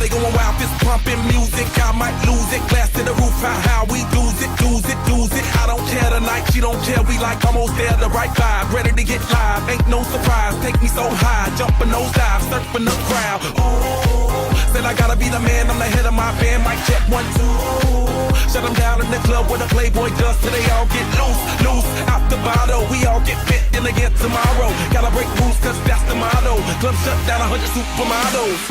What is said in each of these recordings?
Party going wild, fist pumping music. I might lose it. Glass to the roof, how we lose it, lose it, lose it. I don't care tonight, she don't care. We like almost there, the right vibe. Ready to get live, ain't no surprise. Take me so high, jumping those dives, surfing the crowd. Ooh, said I gotta be the man, I'm the head of my band. Mic check 1, 2. Shut them down in the club where the Playboy does till they all get loose, loose. Out the bottle, we all get fit in again tomorrow. Gotta break rules, cause that's the motto. Club shut down 100 supermodels.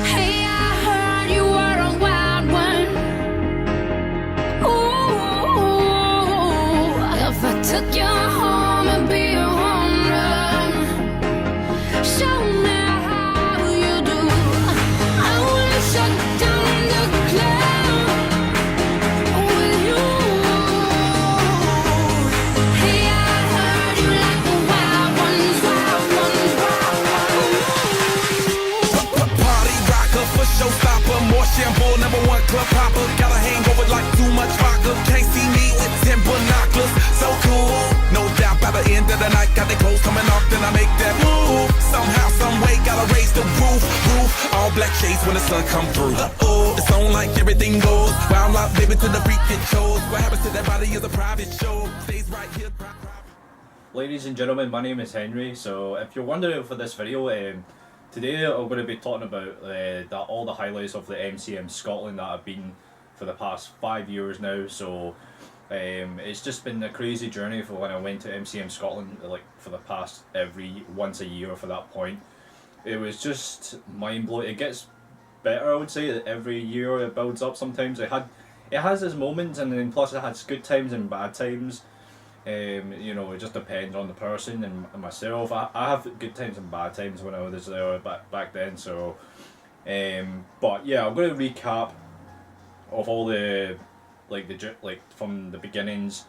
Hey, I heard you were a wild one. Ooh, if I took you home and be a home run, show me how you do. I wanna shut down the club with you. Hey, I heard you like the wild ones, wild ones, wild ones. Party rocker for showstopper. More shampoo, #1 club popper. Got a hangover like too much vodka. Can't see me with 10 binoculars. So cool, no doubt by the end of the night. Got the clothes coming off, then I make that move. Somehow, some way, gotta raise the roof, roof. All black shades when the sun come through. It's on like everything goes. Wild out, baby, to the freak it shows. What happens to that body is a private show. Stays right here. Ladies and gentlemen, my name is Henry. So if you're wondering for this video, today I'm going to be talking about all the highlights of the MCM Scotland that I've been for the past 5 years now. So it's just been a crazy journey for when I went to MCM Scotland, like for the past once a year for that point. It was just mind blowing. It gets better, I would say. Every year it builds up. Sometimes it has its moments, and then plus it has good times and bad times. You know, it just depends on the person and myself. I have good times and bad times when I was there back then. So, but yeah, I'm going to recap of all the from the beginnings,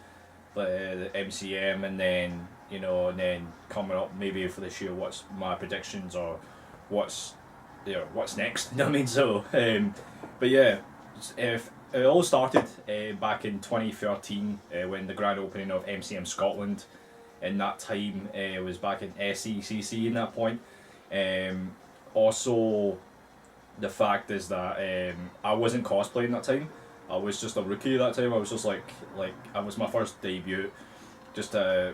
the MCM, and then and then coming up maybe for this year, what's my predictions or what's next. You know what I mean? So, but yeah, if it all started back in 2013 when the grand opening of MCM Scotland. In that time, it was back in SECC in that point. Also, the fact is that I wasn't cosplaying that time. I was just a rookie that time. I was just like I was my first debut, just to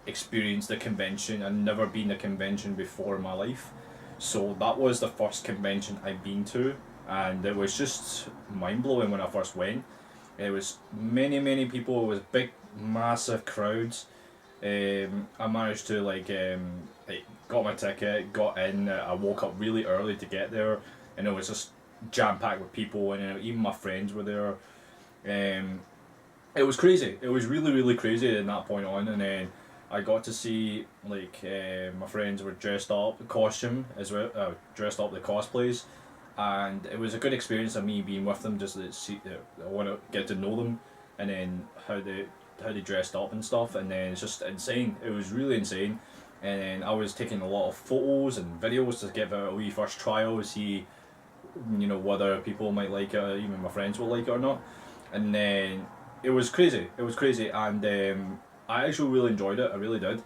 experience the convention. I'd never been to a convention before in my life, so that was the first convention I'd been to. And it was just mind-blowing when I first went. It was many people. It was big, massive crowds. I managed to got my ticket, got in. I woke up really early to get there, and it was just jam-packed with people, and even my friends were there. It was crazy. It was really crazy in that point on, and then I got to see my friends were dressed up, costume as well, dressed up the cosplays. And it was a good experience of me being with them, just to see. I want to get to know them, and then how they dressed up and stuff. And then it's just insane. It was really insane. And then I was taking a lot of photos and videos to give a wee first trial, see, whether people might like it, or even my friends will like it or not. And then it was crazy. It was crazy, and I actually really enjoyed it. I really did.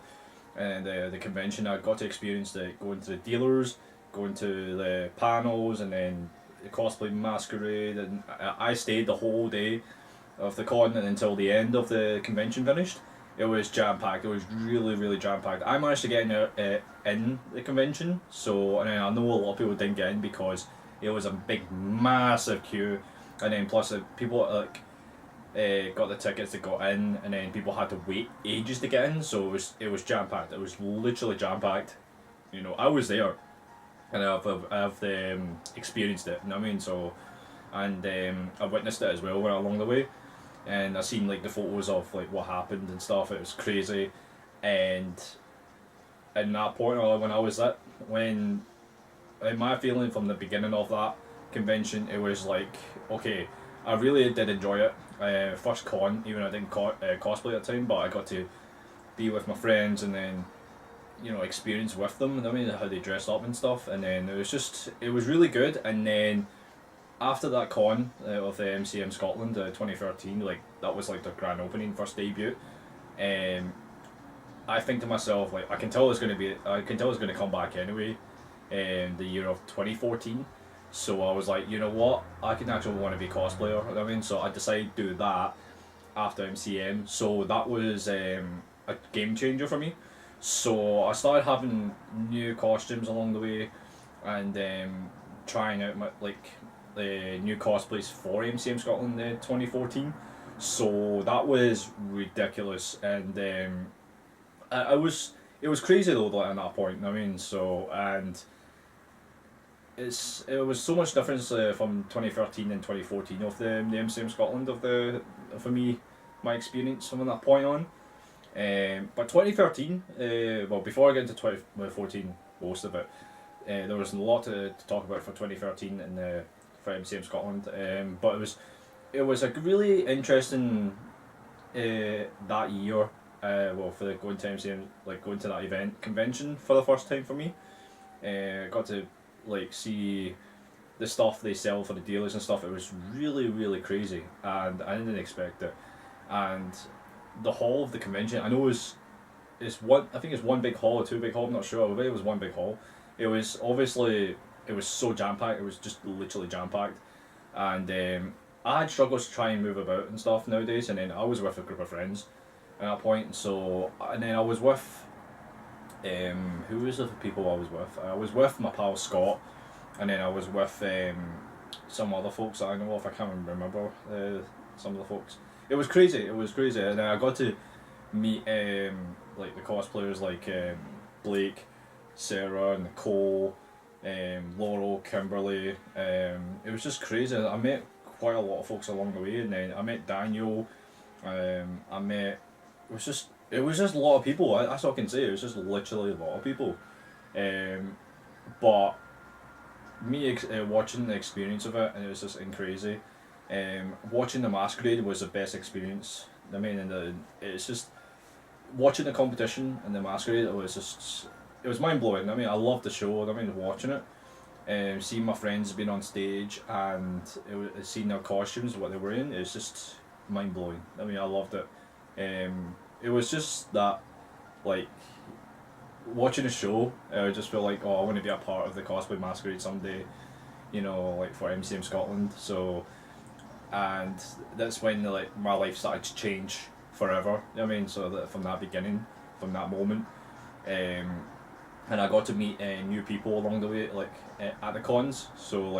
And the convention, I got to experience going to the dealers, going to the panels, and then the cosplay masquerade, and I stayed the whole day of the con and until the end of the convention finished. It was jam-packed. It was really jam-packed. I managed to get in the convention, so, and then I know a lot of people didn't get in because it was a big massive queue, and then plus people got the tickets that got in, and then people had to wait ages to get in, so it was jam-packed. It was literally jam-packed. I was there, and I've experienced it, you know what I mean? So, and I've witnessed it as well along the way, and I've seen the photos of what happened and stuff. It was crazy, and in that point when I was in my feeling from the beginning of that convention, it was okay, I really did enjoy it. First con, even I didn't cosplay at the time, but I got to be with my friends and then experience with them, and I mean how they dress up and stuff, and then it was really good. And then after that con of the MCM Scotland 2013, that was the grand opening, first debut, I think to myself, I can tell it's going to come back anyway, the year of 2014, So I was like, you know what, I can actually want to be a cosplayer. You know what I mean, so I decided to do that after MCM. So that was a game changer for me. So I started having new costumes along the way, and trying out my new cosplays for MCM Scotland in 2014. So that was ridiculous, and I was it was crazy though at that point. You know what I mean, so and it was so much difference from 2013 and 2014 of the MCM Scotland for me, my experience from that point on. But 2013, well, before I get into 2014, most of it, there was a lot to talk about for 2013 and for MCM Scotland. But it was a really interesting that year. Well, for going to MCM, like going to that event convention for the first time for me. Got to see the stuff they sell for the dealers and stuff. It was really crazy, and I didn't expect it. And the hall of the convention, I know it's one. I think it's one big hall or two big hall. I'm not sure, but it was one big hall. It was so jam packed. It was just literally jam packed, and I had struggles to try and move about and stuff nowadays. And then I was with a group of friends at that point. So and then I was with who was the people I was with? I was with my pal Scott, and then I was with some other folks that I know of. I can't remember some of the folks. It was crazy. And then I got to meet the cosplayers like Blake, Sarah, Nicole, Laurel, Kimberly. It was just crazy. I met quite a lot of folks along the way, and then I met Daniel. I met. It was just a lot of people. That's all I can say. It was just literally a lot of people. But me watching the experience of it, and it was just crazy. Watching the masquerade was the best experience. I mean, it's just watching the competition and the masquerade. It was mind blowing. I mean, I loved the show. I mean, watching it, seeing my friends being on stage and seeing their costumes, what they were in. It's just mind blowing. I mean, I loved it. It was just that, watching a show, I just feel like, oh, I want to be a part of the cosplay masquerade someday, for MCM Scotland. So, and that's when my life started to change forever. You know what I mean? So that from that moment, and I got to meet new people along the way, at the cons. So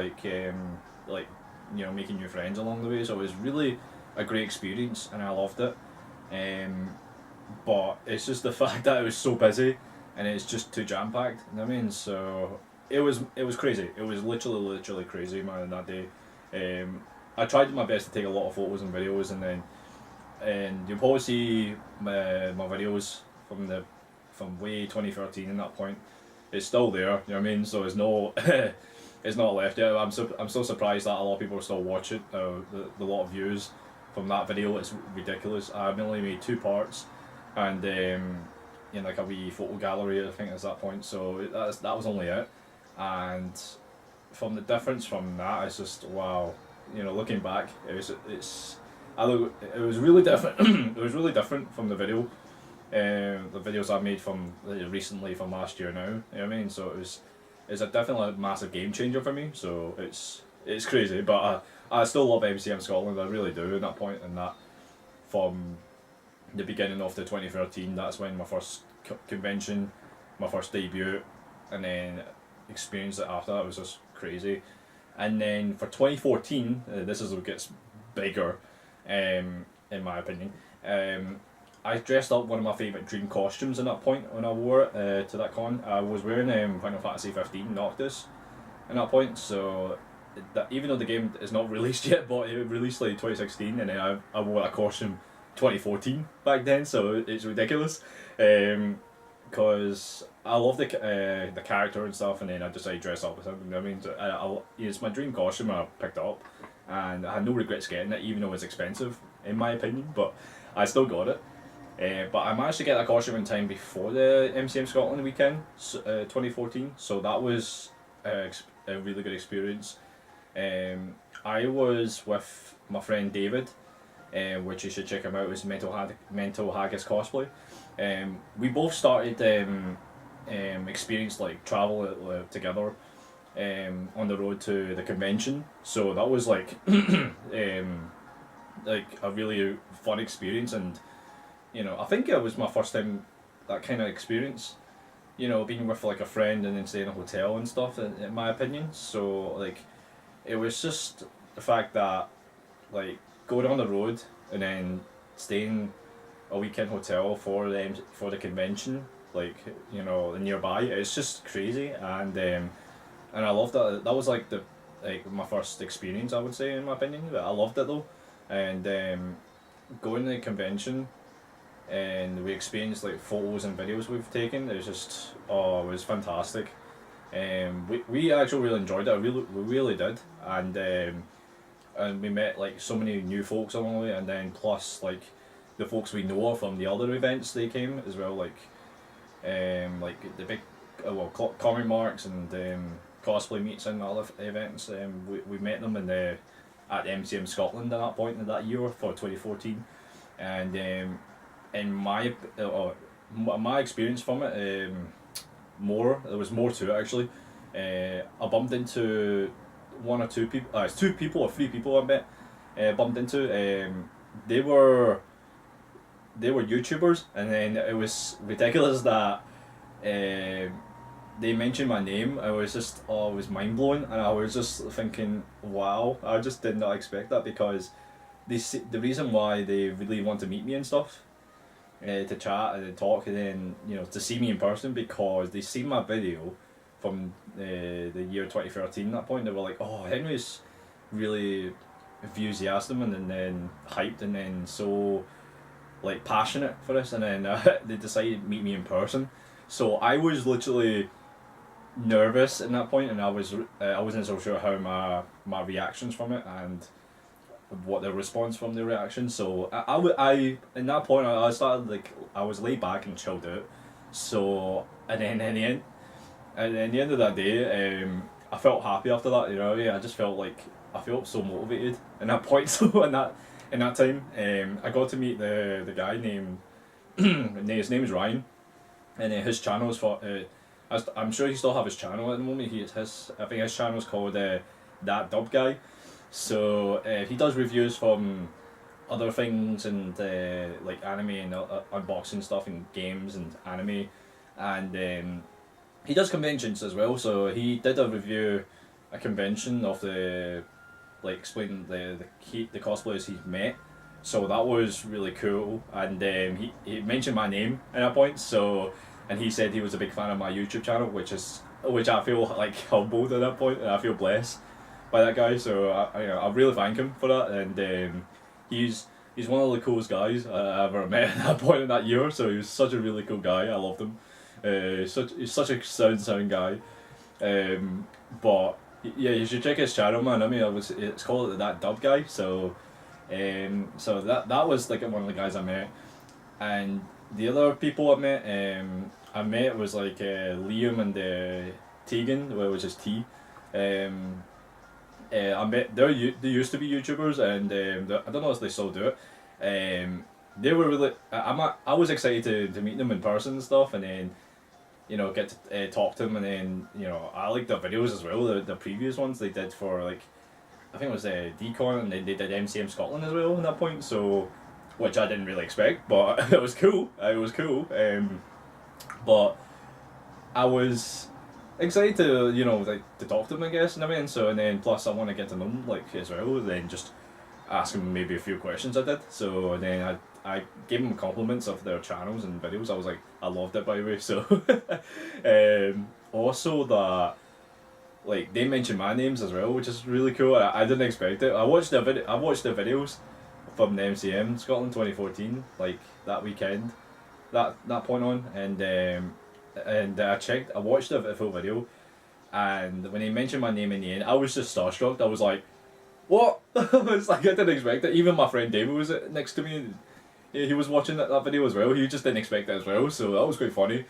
making new friends along the way. So it was really a great experience, and I loved it. But it's just the fact that it was so busy and it's just too jam packed. You know what I mean? So it was crazy. It was literally crazy, man. That day, I tried my best to take a lot of photos and videos, and you'll probably see my videos from way 2013 in that point. It's still there. You know what I mean? So it's no. It's not left yet. I'm so surprised that a lot of people are still watching. The lot of views from that video, it's ridiculous. I only made 2 parts, and in a wee photo gallery, I think at that point. So that was only it, and from the difference from that, it's just wow. Looking back, it was really different. It was really different from the video, the videos I made from recently from last year now. You know what I mean? So it's definitely a massive game changer for me. So it's crazy, but I still love MCM Scotland. I really do. At that point, and that from the beginning of the 2013, that's when my first convention, my first debut, and then experience it after that was just crazy. And then for 2014, this is what gets bigger, in my opinion. I dressed up one of my favourite dream costumes in that point when I wore it to that con. I was wearing Final Fantasy 15 Noctis in that point, so even though the game is not released yet, but it released 2016, and then I wore that costume 2014 back then, so it's ridiculous. Because I love the character and stuff, and then I decided to dress up with him. You know what I mean? So it's my dream costume, and I picked it up, and I had no regrets getting it, even though it's expensive, in my opinion, but I still got it. But I managed to get that costume in time before the MCM Scotland weekend, 2014, so that was a really good experience. I was with my friend David, which you should check him out. It was Mental Haggis Cosplay. We both started experienced travel together on the road to the convention. So that was like like a really fun experience, and I think it was my first time that kind of experience. Being with like a friend and then staying in a hotel and stuff. In my opinion, so like it was just the fact that like going on the road and then staying a weekend hotel for the convention, like nearby. It's just crazy, and I loved that. That was like my first experience, I would say, in my opinion. But I loved it though, and going to the convention, and we experienced like photos and videos we've taken. It was just it was fantastic. We actually really enjoyed it. We really did, and we met like so many new folks along the way, and then plus like the folks we know from the other events they came as well, like the big comic marks and cosplay meets and other events. We met them at MCM Scotland at that point in that year for 2014, and in my experience from it, there was more to it actually. I bumped into one or two people. It's 2 people or 3 people I met. Bumped into. They were YouTubers, and then it was ridiculous that they mentioned my name. I was just it was mind blowing, and I was just thinking, wow, I just did not expect that, because the reason why they really want to meet me and stuff, to chat and talk, and then to see me in person, because they seen my video from the year 2013. At that point, they were like, oh, Henry's really enthusiastic and then hyped and then so like passionate for this, and then they decided to meet me in person. So I was literally nervous at that point, and I wasn't so sure how my reactions from it and what the response from the reaction. So I in that point I started like I was laid back and chilled out. So and then in the end, at the end of that day, I felt happy after that. I just felt like I felt so motivated in that point. So in that time, I got to meet the guy named his name is Ryan, and his channel is for. I'm sure he still have his channel at the moment. I think his channel is called That Dub Guy. So he does reviews from other things and like anime and unboxing stuff and games and anime, and he does conventions as well. So he did a review, a convention of the like explaining the cosplayers he's met. So that was really cool, and he mentioned my name at that point. So and he said he was a big fan of my YouTube channel, which I feel like humbled at that point, and I feel blessed by that guy. So I really thank him for that, and he's one of the coolest guys I ever met at that point in that year. So he was such a really cool guy. I loved him. He's such a sound guy. But yeah, you should check his channel, man. I mean, it's called That Dub Guy. So so that was like one of the guys I met, and the other people I met was like Liam and Tegan, which is T. I met they used to be YouTubers, and I don't know if they still do it. They were really I was excited to meet them in person and stuff, and then get to talk to them, and then I liked their videos as well. The previous ones they did for like I think it was Decon, and they did MCM Scotland as well at that point. So which I didn't really expect, but it was cool. It was cool. But I was excited to like to talk to them, I guess, and I mean. So and then plus I want to get to know them like as well. Then just ask them maybe a few questions. I did. So and then I gave them compliments of their channels and videos. I was like, I loved it, by the way. So also that like they mentioned my names as well, which is really cool. I didn't expect it. I watched the videos from the MCM Scotland 2014, like that weekend, that point on, and I watched the full video, and when he mentioned my name in the end, I was just starstruck. I was like, what? It's like I didn't expect it. Even my friend David was next to me. He was watching that video as well. He just didn't expect it as well, so that was quite funny.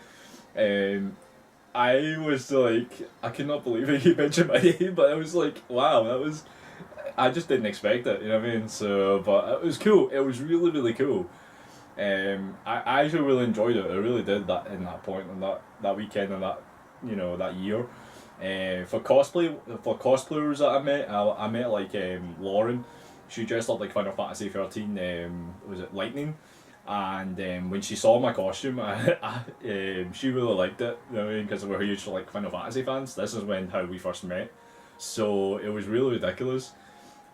I was like, I could not believe it. He mentioned my name, but I was like, wow, I just didn't expect it, you know what I mean? So, but it was cool. It was really, really cool. I actually really enjoyed it. I really did that in that point and that weekend and that, that year. For cosplayers that I met like Lauren. She dressed up like Final Fantasy 13. Was it Lightning? And when she saw my costume, she really liked it. You know what I mean? Because we're huge like Final Fantasy fans. This is how we first met. So it was really ridiculous,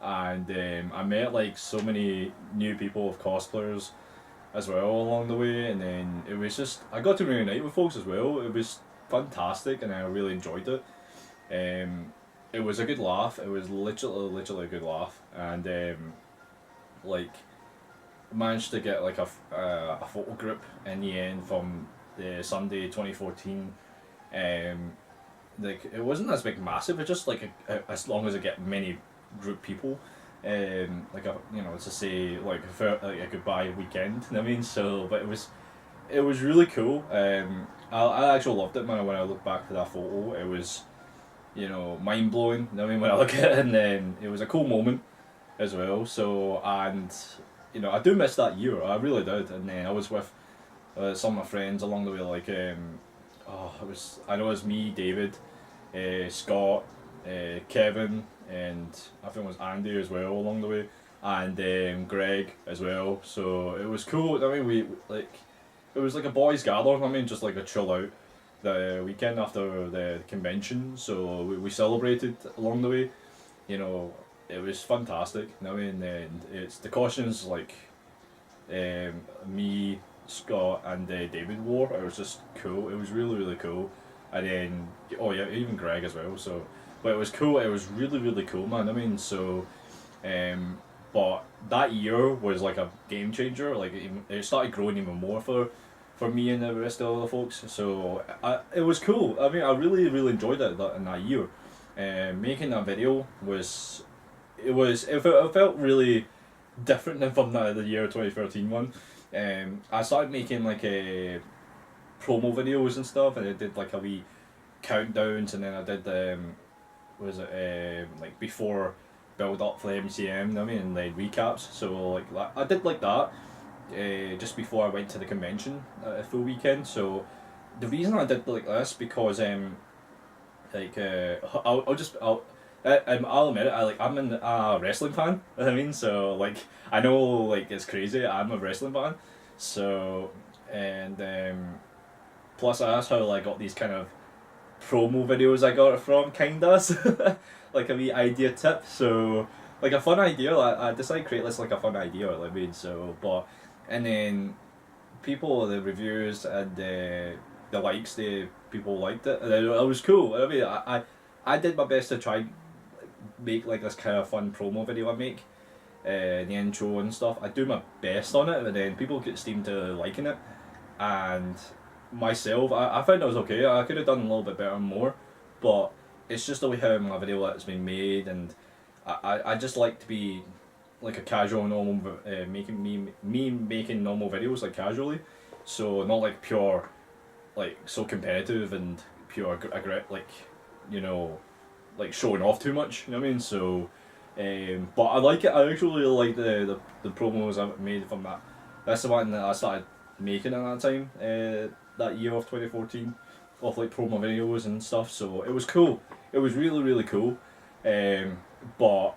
and I met like so many new people of cosplayers as well along the way, and then it was just I got to reunite with folks as well. It was fantastic, and I really enjoyed it. It was a good laugh. It was literally a good laugh, and like managed to get like a photo group in the end from the Sunday 2014. Like it wasn't as big massive. It's just like as long as I get many group people, like a to say like a goodbye weekend. You know what I mean? So, but it was really cool. I actually loved it when I look back to that photo. It was, mind blowing. You know what I mean? When I look at it, and then it was a cool moment as well. So, and I do miss that year. I really did. And then I was with some of my friends along the way. Like I know it was me, David, Scott, Kevin, and I think it was Andy as well along the way, and Greg as well. So it was cool. I mean, it was like a boys' gather. I mean, just like a chill out the weekend after the convention. So we celebrated along the way. It was fantastic. I mean, and it's the costumes like me, Scott, and David wore. It was just cool. It was really cool. And then even Greg as well. So, but it was cool. It was really cool, man. I mean, so, but that year was like a game changer. Like it started growing even more for me and the rest of the folks. So it was cool. I mean, I really enjoyed it in that year. Making that video it felt really different than from the year 2013 one. I started making like a promo videos and stuff, and I did like a wee countdowns, and then I did like before build up for the MCM, you know what I mean, and then recaps. So like I did like that just before I went to the convention a full weekend. So the reason I did like this because I'll admit it. I'm a wrestling fan. You know what I mean, so like I know like it's crazy. I'm a wrestling fan. So and plus that's how I got these kind of promo videos I got it from, kinda. Like a wee idea tip. So like a fun idea. I decided to create this like a fun idea. You know what I mean, so and then the reviews and the likes, people liked it. And it was cool. I mean, I did my best to try make like this kind of fun promo video I make, the intro and stuff. I do my best on it, and then people seem to liking it. And myself, I found it was okay. I could have done a little bit better and more, but it's just the way how my video has been made, and I just like to be like a casual normal making normal videos like casually, so not like pure like so competitive and pure like showing off too much, you know what I mean? So but I like it. I actually really like the promos I made from that. That's the one that I started making at that time, that year of 2014, of like promo videos and stuff. So it was cool. It was really cool. But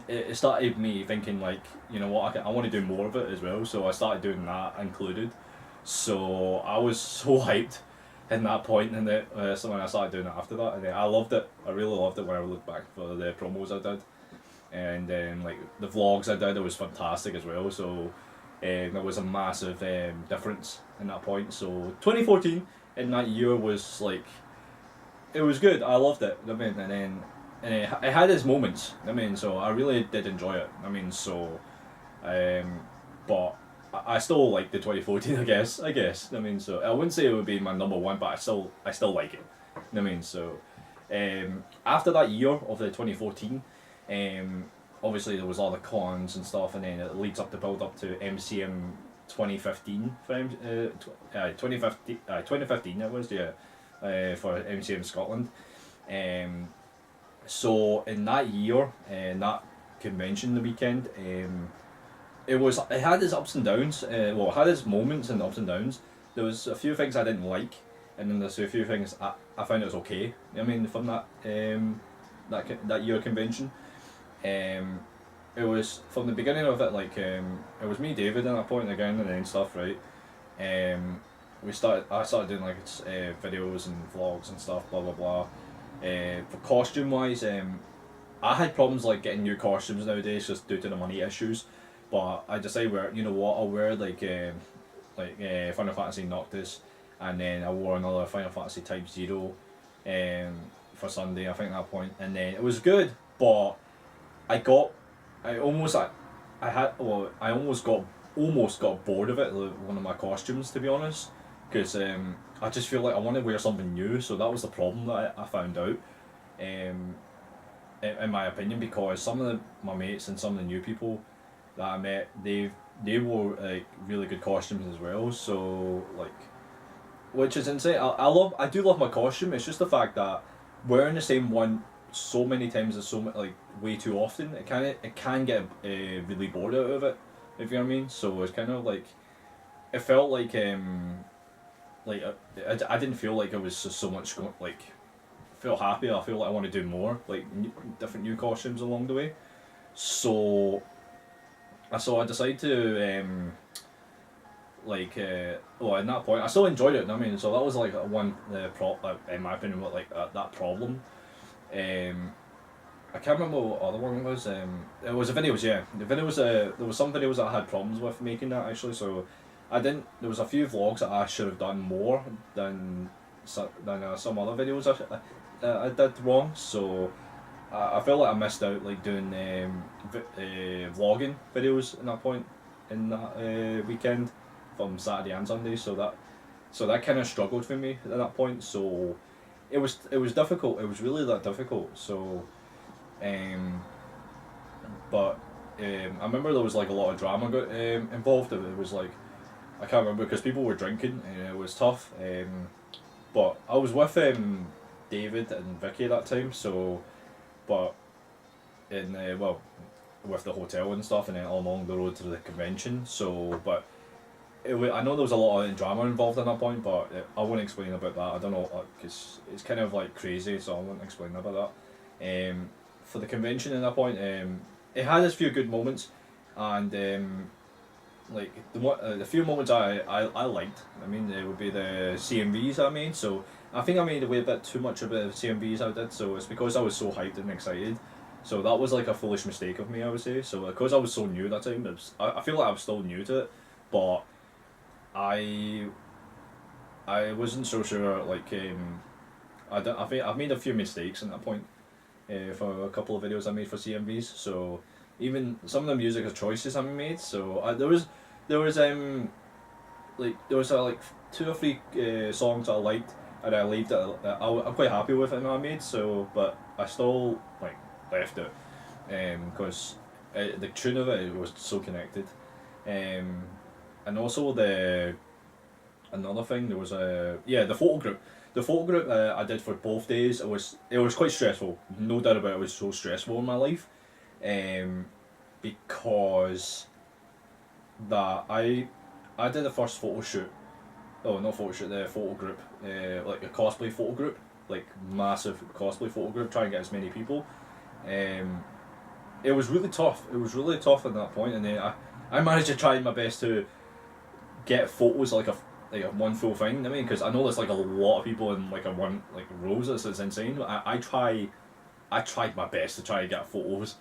it started me thinking like, you know what, I want to do more of it as well. So I started doing that included. So I was so hyped in that point, and so when I started doing it after that, and I loved it. I really loved it when I look back for the promos I did, and then like the vlogs I did, it was fantastic as well. So there was a massive difference in that point. So 2014 in that year was like, it was good. I loved it. I mean, and then it had its moments. I mean, so I really did enjoy it. I mean, so but I still like the 2014, I guess. I mean, so I wouldn't say it would be my number one, but I still like it. I mean, so after that year of the 2014, obviously there was all the cons and stuff, and then it leads up to build up to MCM 2015 for 2015 it was, yeah, for MCM Scotland. So in that year, that convention the weekend, it had its ups and downs. It had its moments and ups and downs. There was a few things I didn't like, and then there's a few things I found it was okay. I mean, from that year convention, it was from the beginning of it like it was me, David, at that point again, and then stuff, right? I started doing like videos and vlogs and stuff, blah blah blah. For costume wise, I had problems like getting new costumes nowadays just due to the money issues, but I decided you know what, I'll wear like Final Fantasy Noctis, and then I wore another Final Fantasy Type 0 for Sunday, I think, at that point, and then it was good, but I almost got bored of it, like, one of my costumes, to be honest, because I just feel like I want to wear something new, so that was the problem that I found out, in my opinion, because some of my mates and some of the new people that I met, they wore like really good costumes as well, so like, which is insane. I do love my costume. It's just the fact that wearing the same one so many times is like way too often. It can get really bored out of it, if you know what I mean. So it's kind of like, it felt like I didn't feel like it was just so much like, feel happy. I feel like I want to do more, like different new costumes along the way. So I decided to well, at that point I still enjoyed it. I mean, so that was like one in my opinion, what that problem. I can't remember what the other one was. It was the videos, yeah. The videos, there was some videos that I had problems with making that actually. So there was a few vlogs that I should have done more than some other videos I did wrong. So I felt like I missed out like doing vlogging videos in that point in that weekend from Saturday and Sunday. So that kind of struggled for me at that point. So it was difficult. It was really that difficult. So, but I remember there was like a lot of drama involved. It was like, I can't remember because people were drinking and it was tough. But I was with David and Vicky at that time. So, but with the hotel and stuff, and then all along the road to the convention. So, but I know there was a lot of drama involved at that point, but I won't explain about that. I don't know, because it's kind of like crazy, so I won't explain about that. For the convention at that point, it had a few good moments, and like the few moments I liked. I mean, it would be the CMVs I made. So I think I made a bit too much of the CMVs I did. So it's because I was so hyped and excited. So that was like a foolish mistake of me, I would say. So because I was so new at that time, I feel like I was still new to it, but I wasn't so sure. Like I think I've made a few mistakes at that point for a couple of videos I made for CMVs. So even some of the music choices I made. So there was like 2 or 3 songs I liked, and I leave that I'm quite happy with it I made. So but I still like left it because the tune of it was so connected, and also another thing, there was the photo group. The photo group I did for both days. It was quite stressful, no doubt about it. It was so stressful in my life, because that I did the first photo shoot. Oh, not photo shoot, the photo group, like a cosplay photo group, like massive cosplay photo group, trying to get as many people. It was really tough. It was really tough at that point, and then I managed to try my best to get photos like a one full thing. I mean, because I know there's like a lot of people in like a one like rows. It's insane. I tried my best to try and get photos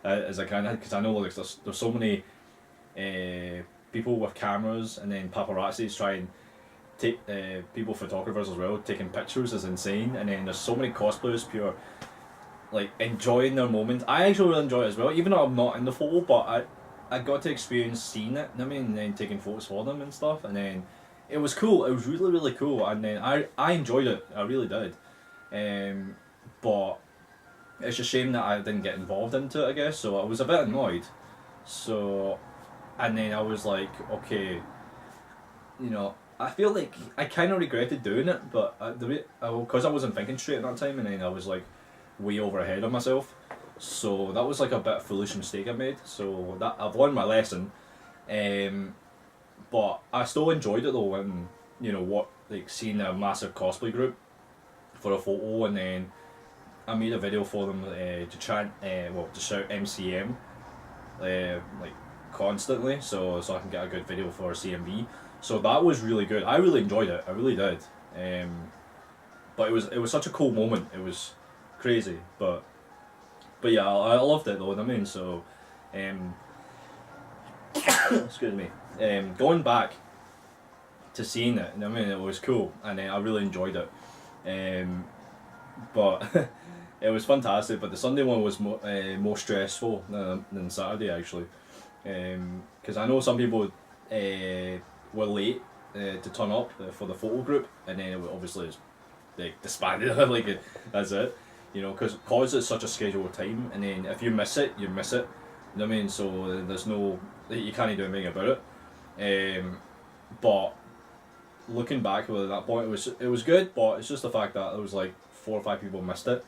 as I can, because I know like there's so many people with cameras, and then paparazzis try and take people, photographers as well, taking pictures is insane. And then there's so many cosplayers pure like enjoying their moment. I actually really enjoy it as well, even though I'm not in the photo, but I got to experience seeing it, I mean, and then taking photos for them and stuff, and then it was cool. It was really, really cool, and then I enjoyed it. I really did. But it's a shame that I didn't get involved into it, I guess, so I was a bit annoyed. So, and then I was like, okay, you know, I feel like I kind of regretted doing it, but because I wasn't thinking straight at that time, and then I was like way over ahead of myself. So that was like a bit of a foolish mistake I made. So that I've learned my lesson, but I still enjoyed it though. When you know what, like seeing a massive cosplay group for a photo, and then I made a video for them to chant, to shout MCM, like constantly, so I can get a good video for CMV. So that was really good. I really enjoyed it. I really did. But it was such a cool moment. It was crazy, but yeah, I loved it though. I mean, so excuse me. Going back to seeing it, I mean, it was cool, and I really enjoyed it. But it was fantastic. But the Sunday one was more stressful than Saturday actually, because I know some people were late to turn up for the photo group, and then it obviously they disbanded. Like that's it, you know, because it's such a scheduled time, and then if you miss it, you miss it. You know what I mean? So there's no, you can't do anything about it. But looking back at that point, it was good, but it's just the fact that there was like 4 or 5 people missed it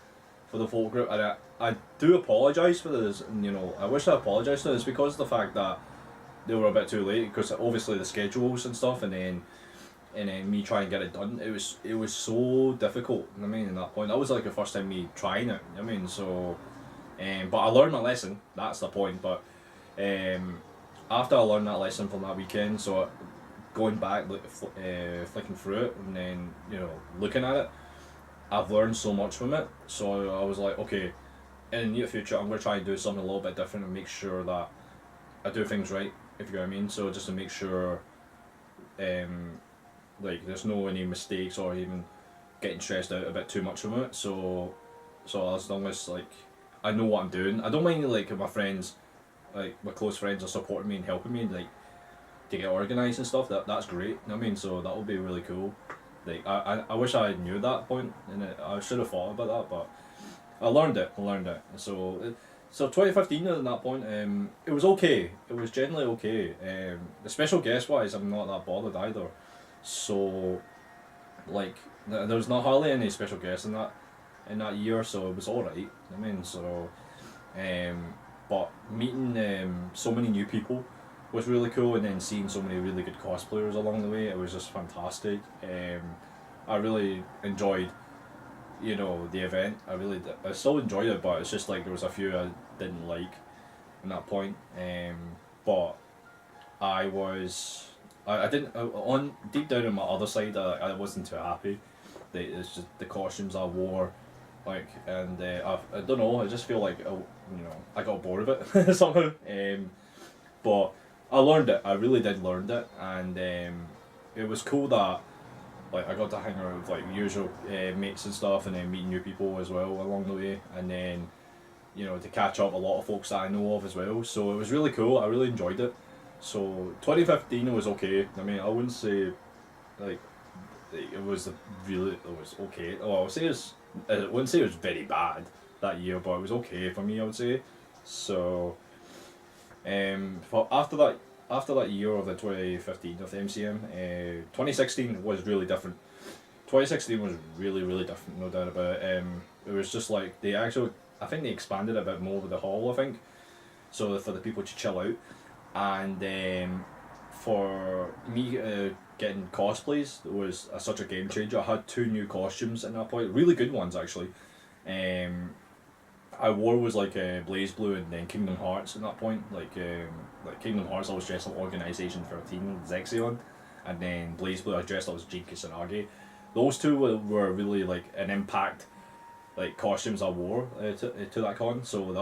for the photo group, and I do apologise for this. And, you know, I wish I apologised for this because of the fact that they were a bit too late, because obviously the schedules and stuff, and then me trying to get it done, it was so difficult. I mean, at that point, that was like the first time me trying it. I mean, so, but I learned my lesson. That's the point. But after I learned that lesson from that weekend, so going back, flicking through it, and then, you know, looking at it, I've learned so much from it. So I was like, okay, in the near future, I'm gonna try and do something a little bit different and make sure that I do things right, if you know what I mean. So just to make sure, like, there's no any mistakes or even getting stressed out a bit too much from it. So as long as, like, I know what I'm doing, I don't mind, like, if my friends, like my close friends, are supporting me and helping me, like, to get organised and stuff. That's great. You know what I mean? So that would be really cool. Like, I wish I knew that point, and I should have thought about that, but I learned it. So 2015 at that point, it was okay. It was generally okay. The special guest wise, I'm not that bothered either. So, like, there was not hardly any special guests in that year, so it was alright. I mean, so, but meeting so many new people was really cool, and then seeing so many really good cosplayers along the way, it was just fantastic. I really enjoyed, you know, the event. I still enjoyed it, but it's just like there was a few I didn't like in that point. But I didn't, on deep down on my other side, I wasn't too happy. It's just the costumes I wore, like, and I don't know, I just feel like, you know, I got bored of it somehow. But I learned it. I really did learn it, and it was cool that, like, I got to hang around with, like, usual mates and stuff, and then meet new people as well along the way, and then, you know, to catch up a lot of folks that I know of as well. So it was really cool. I really enjoyed it. So 2015 was okay. I mean, I wouldn't say, like, it was okay. Oh, I wouldn't say it was very bad that year, but it was okay for me, I would say. So after that year of the 2015 of the MCM, 2016 was really different. 2016 was really, really different, no doubt about it. It was just like, I think they expanded a bit more with the hall, I think, so for the people to chill out. And for me, getting cosplays, it was such a game changer. I had 2 new costumes at that point, really good ones actually. I wore was like Blaze Blue and then Kingdom Hearts at that point. Like Kingdom Hearts, I was dressed up Organisation 13, Zexion, and then Blaze Blue, I dressed up as Jin Kusanagi. Those 2 were really like an impact, like, costumes I wore to that con. So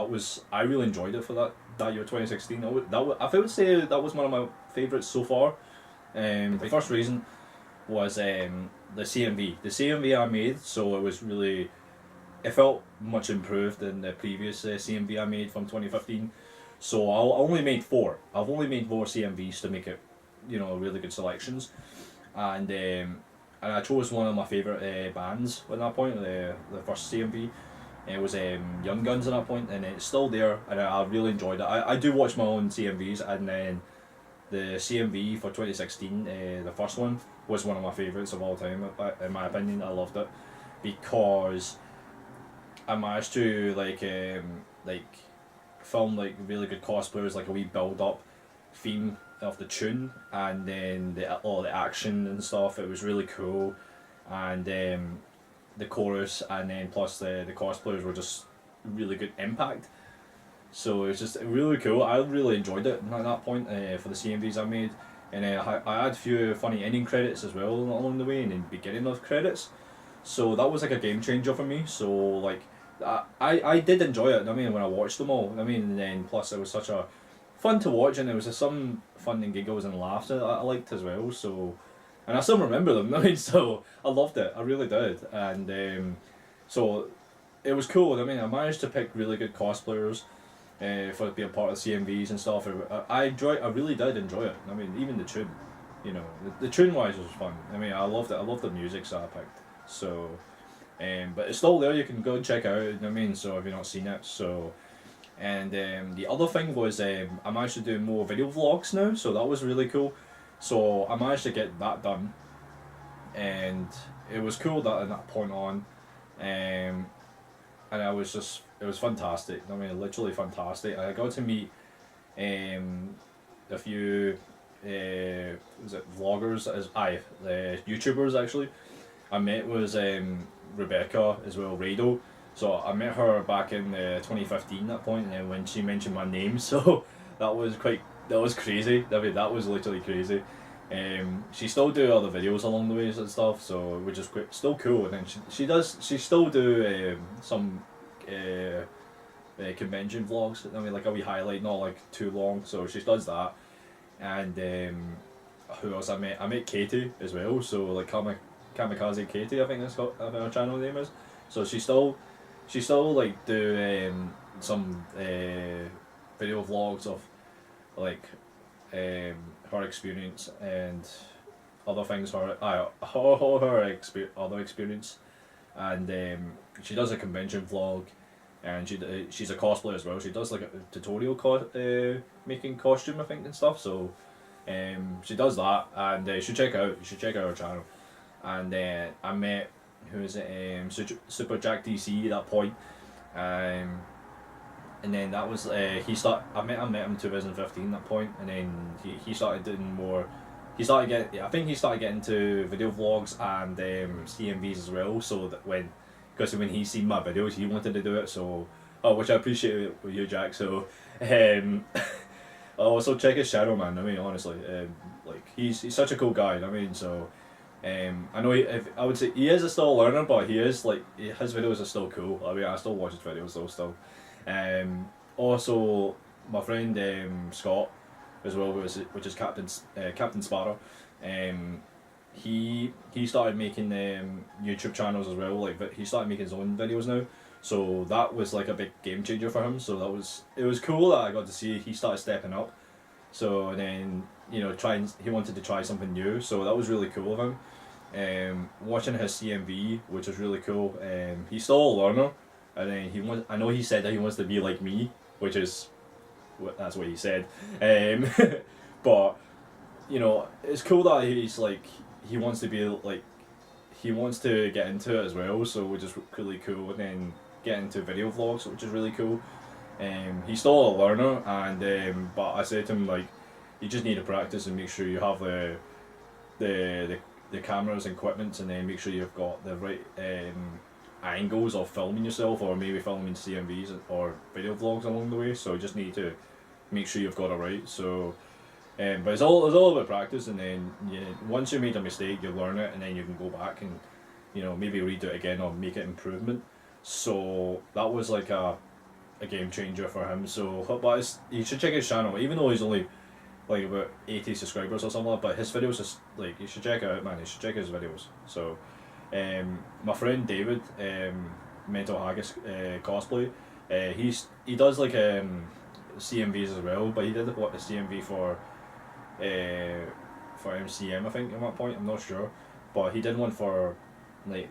I really enjoyed it for that year 2016. I would say that was one of my favourites so far. The first reason was the CMV. The CMV I made, so it felt much improved than the previous CMV I made from 2015. So I only made 4. I've only made 4 CMVs to make it, you know, really good selections. And I chose one of my favourite bands at that point, the first CMV. It was Young Guns at that point, and it's still there, and I really enjoyed it. I do watch my own CMVs, and then the CMV for 2016, the first one, was one of my favourites of all time, in my opinion. I loved it, because I managed to film like really good cosplayers, like a wee build up theme of the tune, and then all the action and stuff. It was really cool, and the chorus, and then plus the cosplayers were just really good impact. So it's just really cool. I really enjoyed it at that point for the CMVs I made, and I had a few funny ending credits as well along the way, and then beginning of credits. So that was like a game changer for me. So like I did enjoy it. I mean, when I watched them all, I mean, and then plus it was such a fun to watch, and there was some fun and giggles and laughs that I liked as well. So, and I still remember them. I mean, so I loved it. I really did, and so it was cool. I mean, I managed to pick really good cosplayers. For being part of the CMVs and stuff, I really did enjoy it. I mean, even the tune, you know, the tune wise was fun. I mean, I loved it. I loved the music that I picked. So, but it's still there. You can go and check out. You know what I mean? So if you've not seen it, so, and the other thing was I managed to do more video vlogs now. So that was really cool. So I managed to get that done, and it was cool that at that point on, and I was just. It was fantastic. I mean, literally fantastic. I got to meet a few was it vloggers YouTubers actually. I met was Rebecca as well, Rida. So I met her back in 2015 that point, and then when she mentioned my name, so that was crazy. I mean, that was literally crazy. She still do other videos along the ways and stuff, so which is still cool. And then she still do some convention vlogs. I mean, like a wee highlight, not like too long. So she does that, and who else I met? I met Katie as well. So like Kamikaze Katie, I think that's what her channel name is. So she still like do some video vlogs of like her experience and other things. Other experience, and she does a convention vlog, and she's a cosplayer as well. She does like a tutorial making costume, I think, and stuff. So she does that, and you should check out her channel. And I met Super Jack DC at that point, and then that was I met him in 2015 at that point, and then he started doing more. He started getting into video vlogs and CMVs as well. So that because when he seen my videos, he wanted to do it. So which I appreciate with you, Jack. So also check his channel, man. I mean, honestly, like he's such a cool guy. I mean, so I know I would say he is still a learner, but he is like his videos are still cool. I mean, I still watch his videos though still. Also, my friend Scott as well, which is Captain Sparrow. He started making YouTube channels as well. Like he started making his own videos now. So that was like a big game changer for him. So it was cool that I got to see he started stepping up. So then he wanted to try something new. So that was really cool of him. Watching his CMV, which was really cool. He's still a learner, and then I know he said that he wants to be like me, which is that's what he said. But it's cool that he's like he wants to be like he wants to get into it as well. So which is really cool, and then get into video vlogs, which is really cool. He's still a learner, and but I said to him, like, you just need to practice and make sure you have the cameras and equipment, and then make sure you've got the right angles of filming yourself, or maybe filming CMVs or video vlogs along the way. So you just need to make sure you've got it right. So but it's all about practice, and then once you made a mistake, you learn it, and then you can go back and maybe redo it again or make it improvement. So that was like a game changer for him. So but you should check his channel, even though he's only like about 80 subscribers or something like that, but his videos is like, you should check it out, man. You should check his videos. So my friend David, Mental Haggis Cosplay, he does like CMVs as well, but he did a CMV for MCM, I think, at that point. I'm not sure, but he did one for like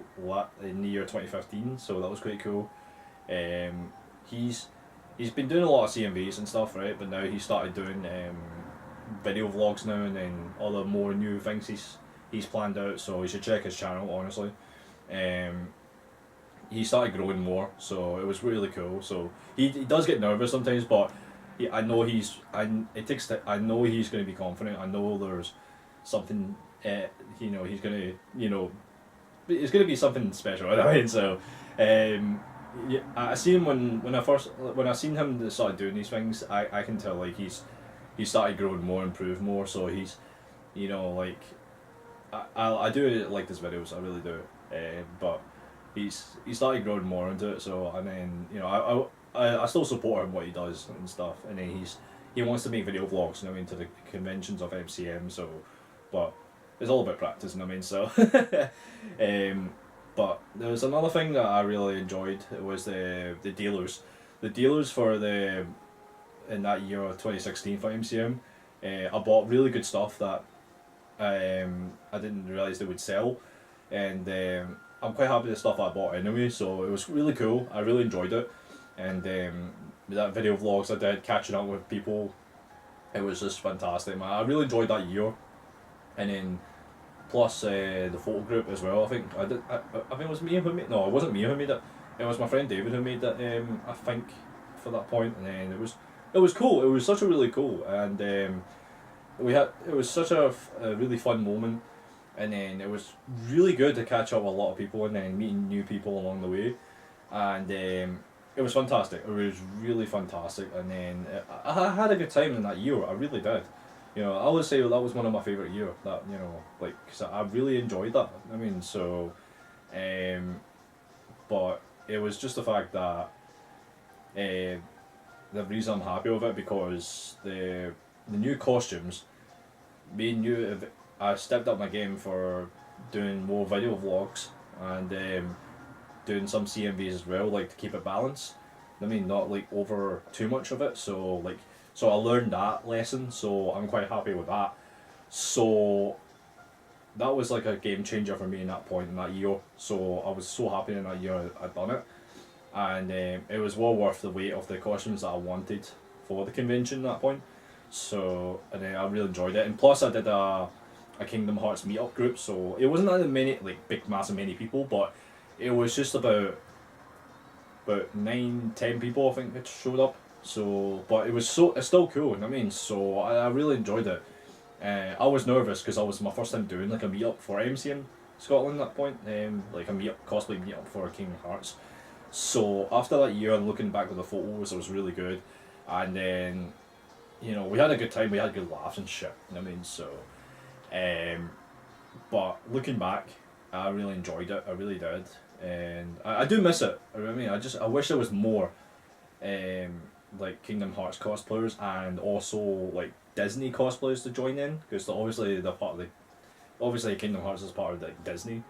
in the year 2015, so that was quite cool. He's been doing a lot of CMVs and stuff, right? But now he started doing video vlogs now, and then other more new things he's planned out. So you should check his channel, honestly. He started growing more, so it was really cool. So he does get nervous sometimes, but I know he's going to be confident. I know there's something he's going to it's gonna be something special. I mean, so yeah, I see him when I seen him start doing these things. I can tell like he started growing more, improve more. So he's, you know, like I do like his videos, I really do. But he started growing more into it. So and then you know I still support him what he does and stuff. And then he wants to make video vlogs. You know, into the conventions of MCM. So, but it's all about practice. You know what I mean? So, but there was another thing that I really enjoyed. It was the dealers, for the in that year of 2016 for MCM. I bought really good stuff that I didn't realise they would sell, and I'm quite happy with the stuff I bought anyway. So it was really cool. I really enjoyed it, and that video vlogs I did, catching up with people, it was just fantastic, man. I really enjoyed that year, and then plus the photo group as well. I think it was me who made. No, it wasn't me who made it. It was my friend David who made it. I think for that point, and then it was cool. It was such a really cool, and it was such a really fun moment, and then it was really good to catch up with a lot of people and then meeting new people along the way, and it was fantastic. It was really fantastic, and then I had a good time in that year. I really did. You know, I would say that was one of my favourite years. That, you know, like, cause I really enjoyed that. I mean, so, but it was just the fact that the reason I'm happy with it, because the new costumes, I stepped up my game for doing more video vlogs and doing some CMVs as well, like to keep it balanced. I mean, not like over too much of it. So I learned that lesson. So I'm quite happy with that. So that was like a game changer for me in that point in that year. So I was so happy in that year I'd done it, and it was well worth the wait of the costumes that I wanted for the convention at that point. So, and then I really enjoyed it, and plus I did a Kingdom Hearts meetup group. So it wasn't that many, like big massive many people, but it was just about 9-10 people I think that showed up. So, but it's still cool. You know what I mean? So I really enjoyed it. I was nervous because I was my first time doing like a meetup for MCM Scotland at that point. Like a cosplay meetup for Kingdom Hearts. So after that year and looking back at the photos, it was really good. And then, you know, we had a good time. We had good laughs and shit. You know what I mean? So, but looking back, I really enjoyed it. I really did, and I do miss it. I mean, I wish there was more, like Kingdom Hearts cosplayers and also like Disney cosplayers to join in, because obviously they're part of obviously Kingdom Hearts is part of like Disney.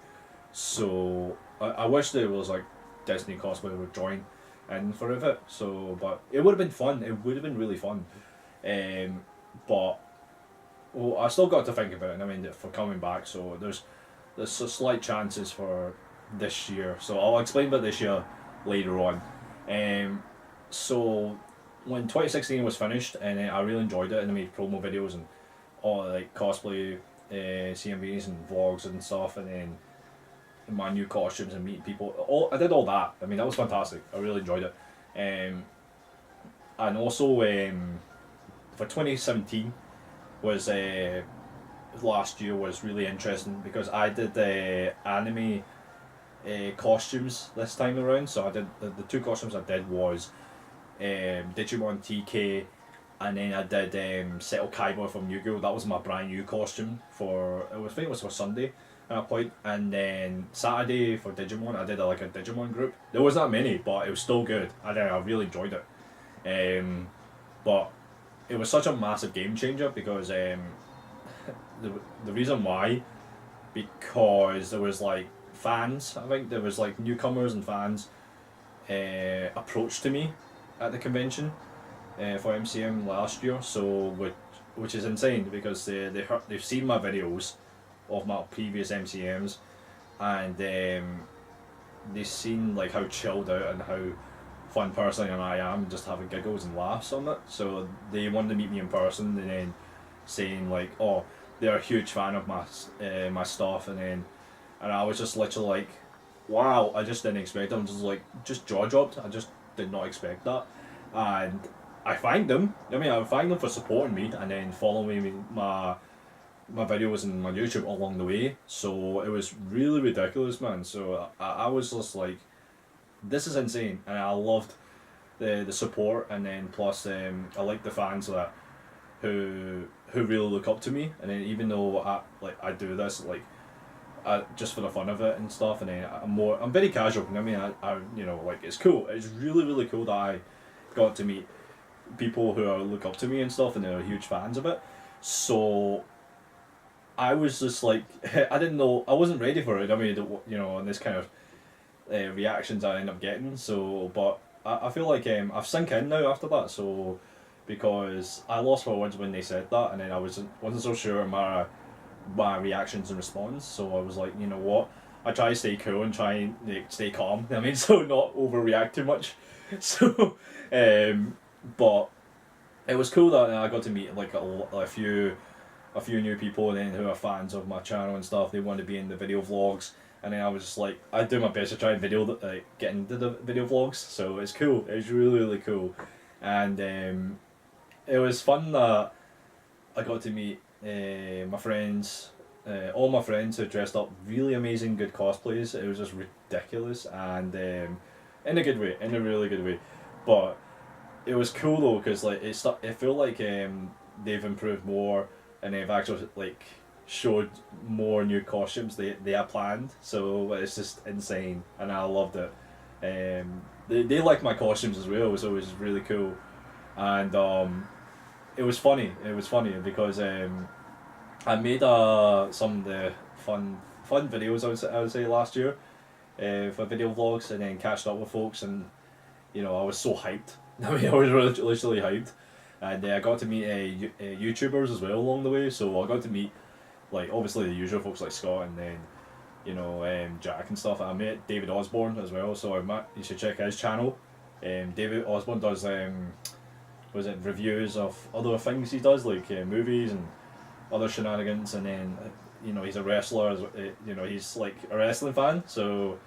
So I wish there was like Disney cosplayer would join in for it. So, but it would have been fun. It would have been really fun. But well, I still got to think about it. I mean, for coming back. So there's slight chances for this year. So I'll explain about this year later on. So when 2016 was finished, and I really enjoyed it, and I made promo videos and all like cosplay, CMVs and vlogs and stuff, and then my new costumes and meeting people. I did all that. I mean, that was fantastic. I really enjoyed it. And also for 2017 was last year was really interesting because I did the anime costumes this time around. So I did the two costumes I did was Digimon TK, and then I did Seto Kaiba from Yu-Gi-Oh! That was my brand new costume for I think it was for Sunday at a point, and then Saturday for Digimon I did like a Digimon group. There was not many, but it was still good. I really enjoyed it. But it was such a massive game changer because the reason why, because there was like fans. I think there was like newcomers and fans approached to me at the convention for MCM last year. So which is insane because they've seen my videos of my previous MCMs, and they've seen like how chilled out and how fun person I am, just having giggles and laughs on it. So they wanted to meet me in person, and then saying like, oh, they're a huge fan of my stuff, and I was just literally like, wow, I just didn't expect them. Just jaw dropped. I just did not expect that, and I thanked them. I mean, I thanked them for supporting me and then following me my my videos and my YouTube along the way. So it was really ridiculous, man. So I was just like, this is insane, and I loved the support, and then plus I like the fans that who really look up to me, and then even though I do this like just for the fun of it and stuff, and then I'm very casual. I mean, I you know, like, it's cool. It's really cool that I got to meet people who look up to me and stuff, and they're huge fans of it. So I was just like, I didn't know, I wasn't ready for it. I mean, you know, and this kind of reactions I end up getting. So, but I feel like I've sunk in now after that. So, because I lost my words when they said that, and then I wasn't so sure my reactions and response. So I was like, you know what, I try to stay cool and try and stay calm. I mean, so not overreact too much. So, but it was cool that I got to meet like a few new people, and then who are fans of my channel and stuff. They want to be in the video vlogs, and then I was just like, I do my best to try and get into the video vlogs. So it's cool. It's really cool, and it was fun that I got to meet my friends, all my friends who dressed up really amazing, good cosplays. It was just ridiculous, and in a good way, in a really good way. But it was cool though, because like it felt like they've improved more, and they've actually like showed more new costumes they had planned. So it's just insane, and I loved it. They liked my costumes as well, so it was really cool, and it was funny. It was funny because I made some of the fun videos I would say last year for video vlogs, and then catched up with folks, and you know, I was so hyped. I mean, I was literally hyped, and I got to meet YouTubers as well along the way. So I got to meet, like, obviously the usual folks like Scott, and then, you know, Jack and stuff. I met David Osborne as well, so you should check his channel. David Osborne does reviews of other things he does, like movies and other shenanigans, and then you know, he's a wrestler. You know, he's like a wrestling fan. So,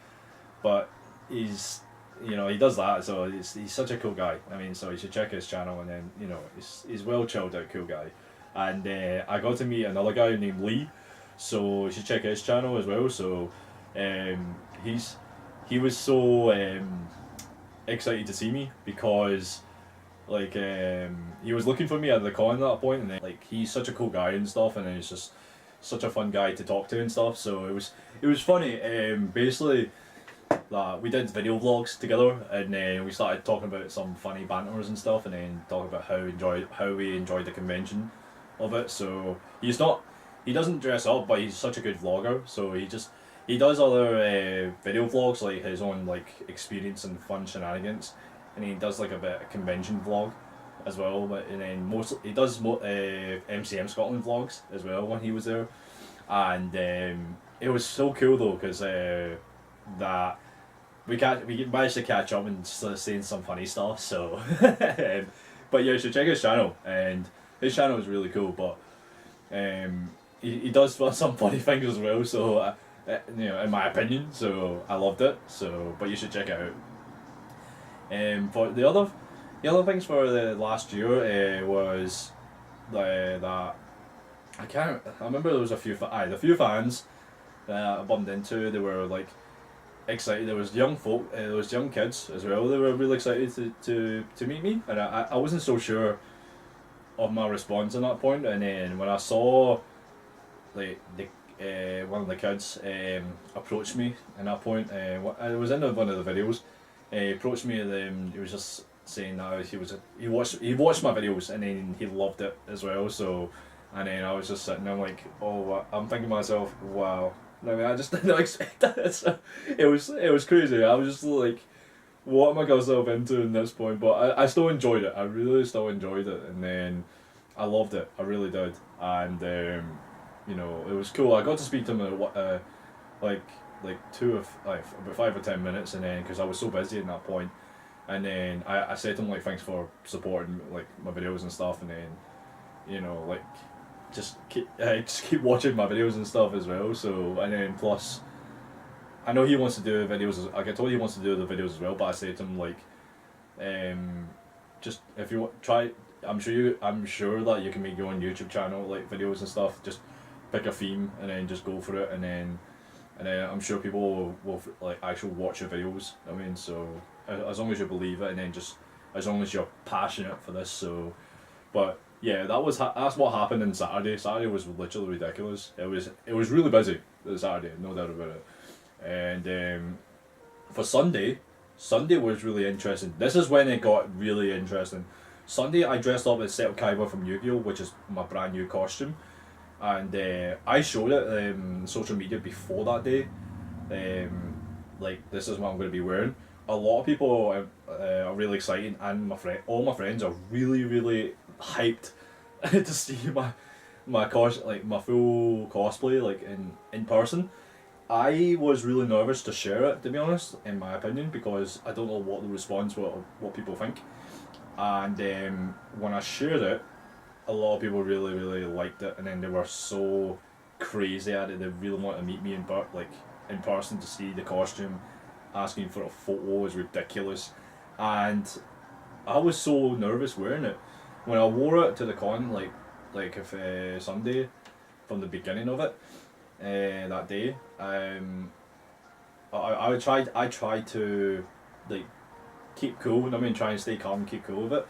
but he's, you know, he does that, so he's such a cool guy. I mean, so you should check his channel, and then, you know, he's well chilled out, cool guy. And I got to meet another guy named Lee, so you should check his channel as well. So he was so excited to see me, because like he was looking for me at the con at that point, and then like, he's such a cool guy and stuff, and then he's just such a fun guy to talk to and stuff. So it was funny. Basically, we did video vlogs together, and then we started talking about some funny banters and stuff, and then talking about how we enjoyed the convention of it. So he doesn't dress up, but he's such a good vlogger. So he does other video vlogs, like his own like experience and fun shenanigans, and he does like a bit of convention vlog as well. But and then he does MCM Scotland vlogs as well when he was there, and it was so cool though, because that we managed to catch up and saying some funny stuff. So, but yeah, you should check his channel, and his channel is really cool. But he does some funny things as well. So you know, in my opinion, so I loved it. So, but you should check it out. For the other things for the last year was that I remember there was a few fans that I bumped into. They were like excited. There was young folk, there was young kids as well. They were really excited to meet me, and I wasn't so sure of my response at that point. And then when I saw like one of the kids approached me at that point, it was in one of the videos. He approached me, and he was just saying that he watched my videos, and then he loved it as well. So, and then I was just sitting there like, oh, I'm thinking to myself, wow. I mean, I just didn't expect that. So it was crazy. I was just like, what am I got myself into in this point? But I still enjoyed it. I really still enjoyed it, and then I loved it. I really did, and you know, it was cool. I got to speak to him like about 5 or 10 minutes, and then because I was so busy at that point, and then I said to him like, thanks for supporting like my videos and stuff, and then, you know, like just keep watching my videos and stuff as well. So, and then plus, I know he wants to do videos. I told he wants to do the videos as well, but I said to him like, just if you try, I'm sure that you can make your own YouTube channel, like videos and stuff. Just pick a theme and then just go for it, and then I'm sure people will like actually watch your videos. I mean, so as long as you believe it, and then just as long as you're passionate for this. So, but yeah, that's what happened on Saturday. Saturday was literally ridiculous. It was really busy the Saturday, no doubt about it. And for Sunday was really interesting. This is when it got really interesting. Sunday I dressed up as Seto Kaiba from Yu-Gi-Oh, which is my brand new costume, and I showed it on social media before that day. Like, this is what I'm going to be wearing. A lot of people are really excited, and all my friends are really hyped to see my full cosplay like in person. I was really nervous to share it, to be honest, in my opinion, because I don't know what the response will, what people think. And when I shared it, a lot of people really liked it, and then they were so crazy at it. They really wanted to meet me in person to see the costume. Asking for a photo was ridiculous, and I was so nervous wearing it. When I wore it to the con, if Sunday, from the beginning of it, that day, I tried to like keep cool. I mean, try and stay calm and keep cool with it.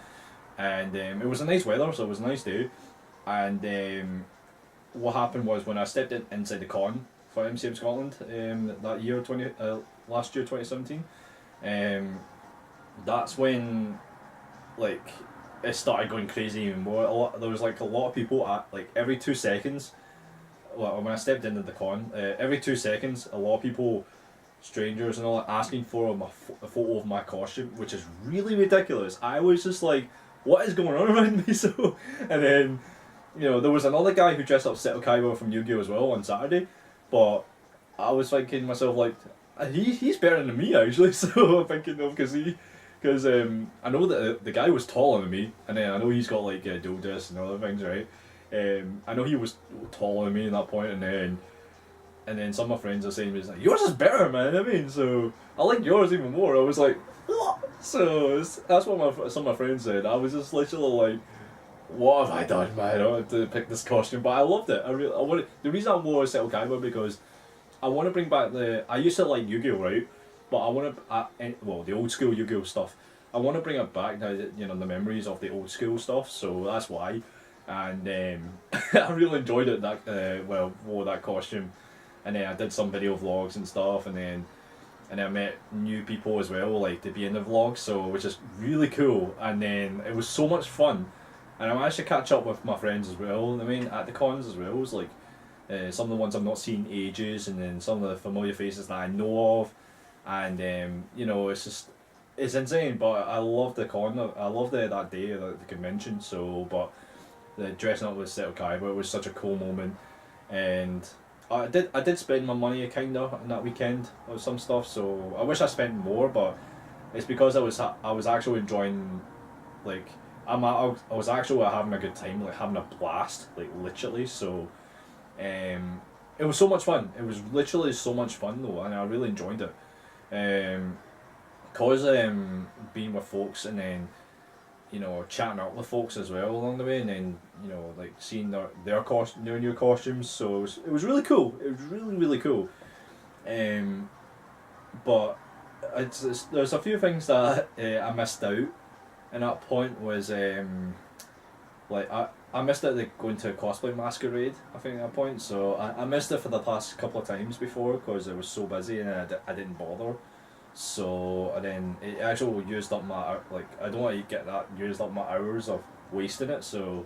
And it was a nice weather, so it was a nice day. And what happened was, when I stepped inside the con for MCM Scotland that year, last year 2017, that's when like it started going crazy even more. There was like a lot of people at like every 2 seconds. Well, when I stepped into the con, every 2 seconds, a lot of people, strangers and all that, asking for a photo of my costume, which is really ridiculous. I was just like, what is going on around me? So, and then, there was another guy who dressed up Seto Kaiba from Yu-Gi-Oh as well on Saturday, but I was thinking to myself, like, he's better than me actually. So I'm thinking of, because I know that the guy was taller than me, and then I know he's got like dual disc and other things, right? I know he was taller than me at that point, and then some of my friends are saying, like, yours is better, man. I mean, so I like yours even more. I was like, what? So that's what some of my friends said. I was just literally like, what have I done, man? I don't have to pick this costume, but I loved it. I wanted, the reason I wore Seto Kaiba, because I want to bring back I used to like Yu-Gi-Oh, right? But I want to, the old school Yu-Gi-Oh stuff. I want to bring it back now, that, the memories of the old school stuff. So that's why. And I really enjoyed it. Wore that costume, and then I did some video vlogs and stuff, and then I met new people as well, like to be in the vlog. So, which is really cool. And then it was so much fun, and I managed to catch up with my friends as well. I mean, at the cons as well. It was like some of the ones I've not seen in ages, and then some of the familiar faces that I know of, and it's insane. But I loved the con. I loved that day, the convention. So, but the dressing up with Seto Kaiba, it was such a cool moment, and I did spend my money kinda on that weekend on some stuff. So I wish I spent more, but it's because I was actually enjoying, like, I was actually having a good time, like having a blast, like literally. So it was so much fun. It was literally so much fun though, and I really enjoyed it. Cause being with folks, and then chatting up with folks as well along the way, and then like seeing their new costumes. So it was really cool. It was really cool. But there's a few things that I missed out. And that point was like I missed it, like going to a cosplay masquerade, I think, at that point. So I missed it for the past couple of times before, because it was so busy, and I didn't bother. So, and then it actually used up my, like, I don't want to get that used up my hours of wasting it. So,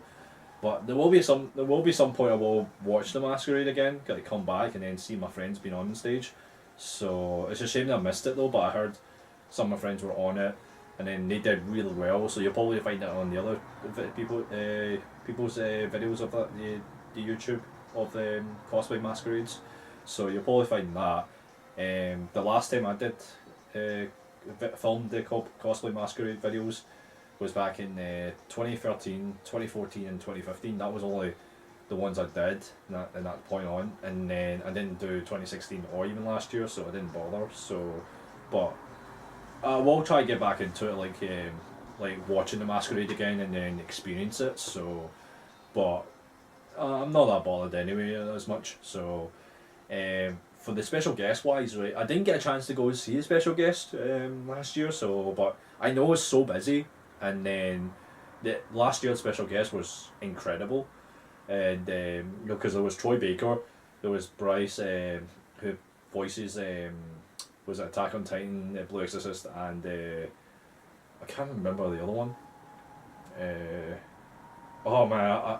but there will be some point I will watch the masquerade again, like come back and then see my friends being on the stage. So it's a shame that I missed it though, but I heard some of my friends were on it, and then they did really well. So you'll probably find it on the other people's videos of that, the YouTube of the cosplay masquerades. So you'll probably find that. The last time I did filmed the cosplay masquerade videos was back in 2013, 2014 and 2015. That was only the ones I did in that point on, and then I didn't do 2016 or even last year, so I didn't bother. So, but I will try to get back into it, like watching the masquerade again and then experience it. So, but I'm not that bothered anyway as much. So, for the special guest wise, right, I didn't get a chance to go see a special guest last year. So, but I know it's so busy, and then the last year's special guest was incredible, and because there was Troy Baker, there was Bryce, who voices was it Attack on Titan, Blue Exorcist, and I can't remember the other one. Oh man,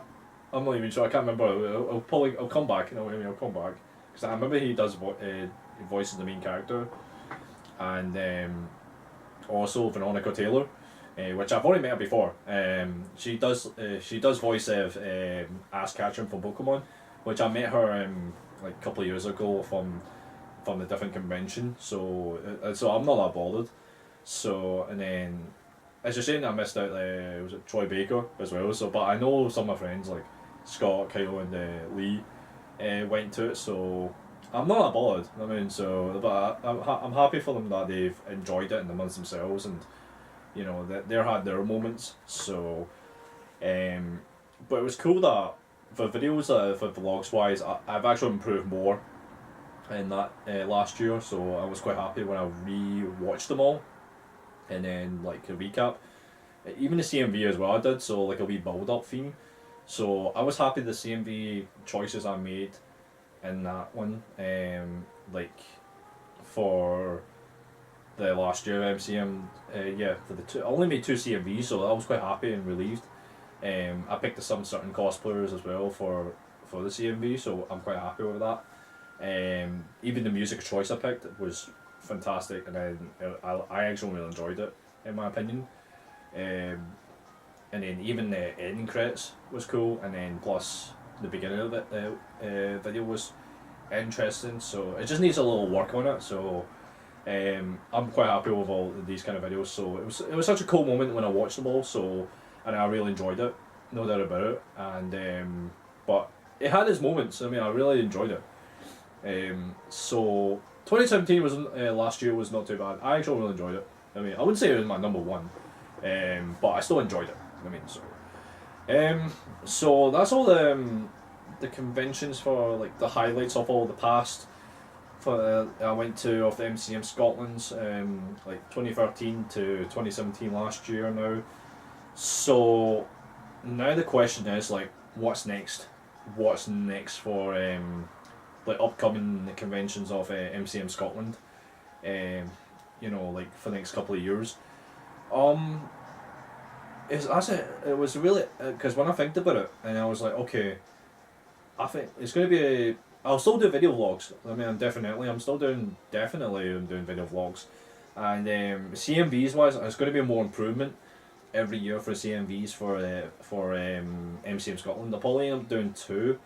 I'm not even sure. I can't remember. I'll come back. You know what I mean? I'll come back because I remember he does he voices the main character, and also Veronica Taylor, which I've already met her before. She does voice of Ash Ketchum from Pokemon, which I met her like a couple of years ago from a different convention. So I'm not that bothered. So and then. It's a shame that I missed out. Was it Troy Baker as well? So, but I know some of my friends like Scott, Kyle, and Lee went to it. So I'm not that bothered. I mean, so but I'm happy for them that they've enjoyed it and amongst themselves, and you know that they had their moments. So, but it was cool that for videos, for vlogs wise, I've actually improved more in that last year. So I was quite happy when I re-watched them all. And then like a recap, even the CMV as well I did, so like a wee build up theme. So I was happy the CMV choices I made in that one, like for the last year MCM, for the two, I only made 2 CMVs, so I was quite happy and relieved. I picked some certain cosplayers as well for the CMV, so I'm quite happy with that. Even the music choice I picked was fantastic, and then I actually really enjoyed it in my opinion. And then even the ending credits was cool, and then plus the beginning of the video was interesting. So it just needs a little work on it. So I'm quite happy with all of these kind of videos. So it was such a cool moment when I watched them all. So and I really enjoyed it, no doubt about it. And but it had its moments. I mean, I really enjoyed it. So 2017 was last year was not too bad. I actually really enjoyed it. I mean, I wouldn't say it was my number one, but I still enjoyed it. I mean, so that's all the conventions for like the highlights of all the past. For I went to of the MCM Scotland's like 2013 to 2017 last year now. So now the question is like, what's next? What's next for like upcoming conventions of MCM Scotland, you know, like for the next couple of years. It was really because when I think about it, and I was like, okay, I think it's going to be. I'll still do video vlogs. I mean, I'm still doing video vlogs, and CMVs wise, it's going to be more improvement every year for CMVs for MCM Scotland. I'll probably end up doing 2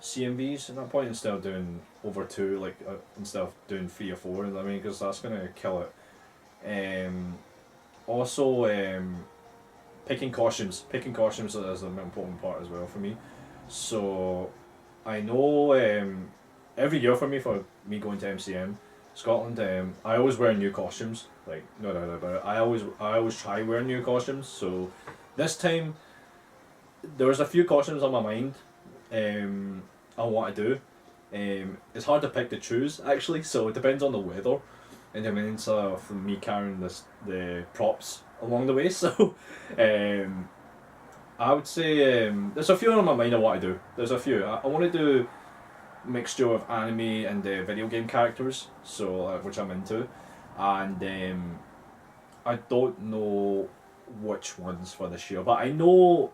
CMVs at that point instead of doing over 2, like instead of doing 3 or 4. I mean, because that's gonna kill it. Also, picking costumes is an important part as well for me. So I know every year for me going to MCM Scotland, I always wear new costumes. Like no doubt about it. I always try wearing new costumes. So this time there was a few costumes on my mind. I want to do. It's hard to pick to choose actually, so it depends on the weather, and I mean, so for me carrying the props along the way. So, I would say there's a few on my mind I want to do. There's a few. I want to do mixture of anime and video game characters, so which I'm into, and I don't know which ones for this year, but I know.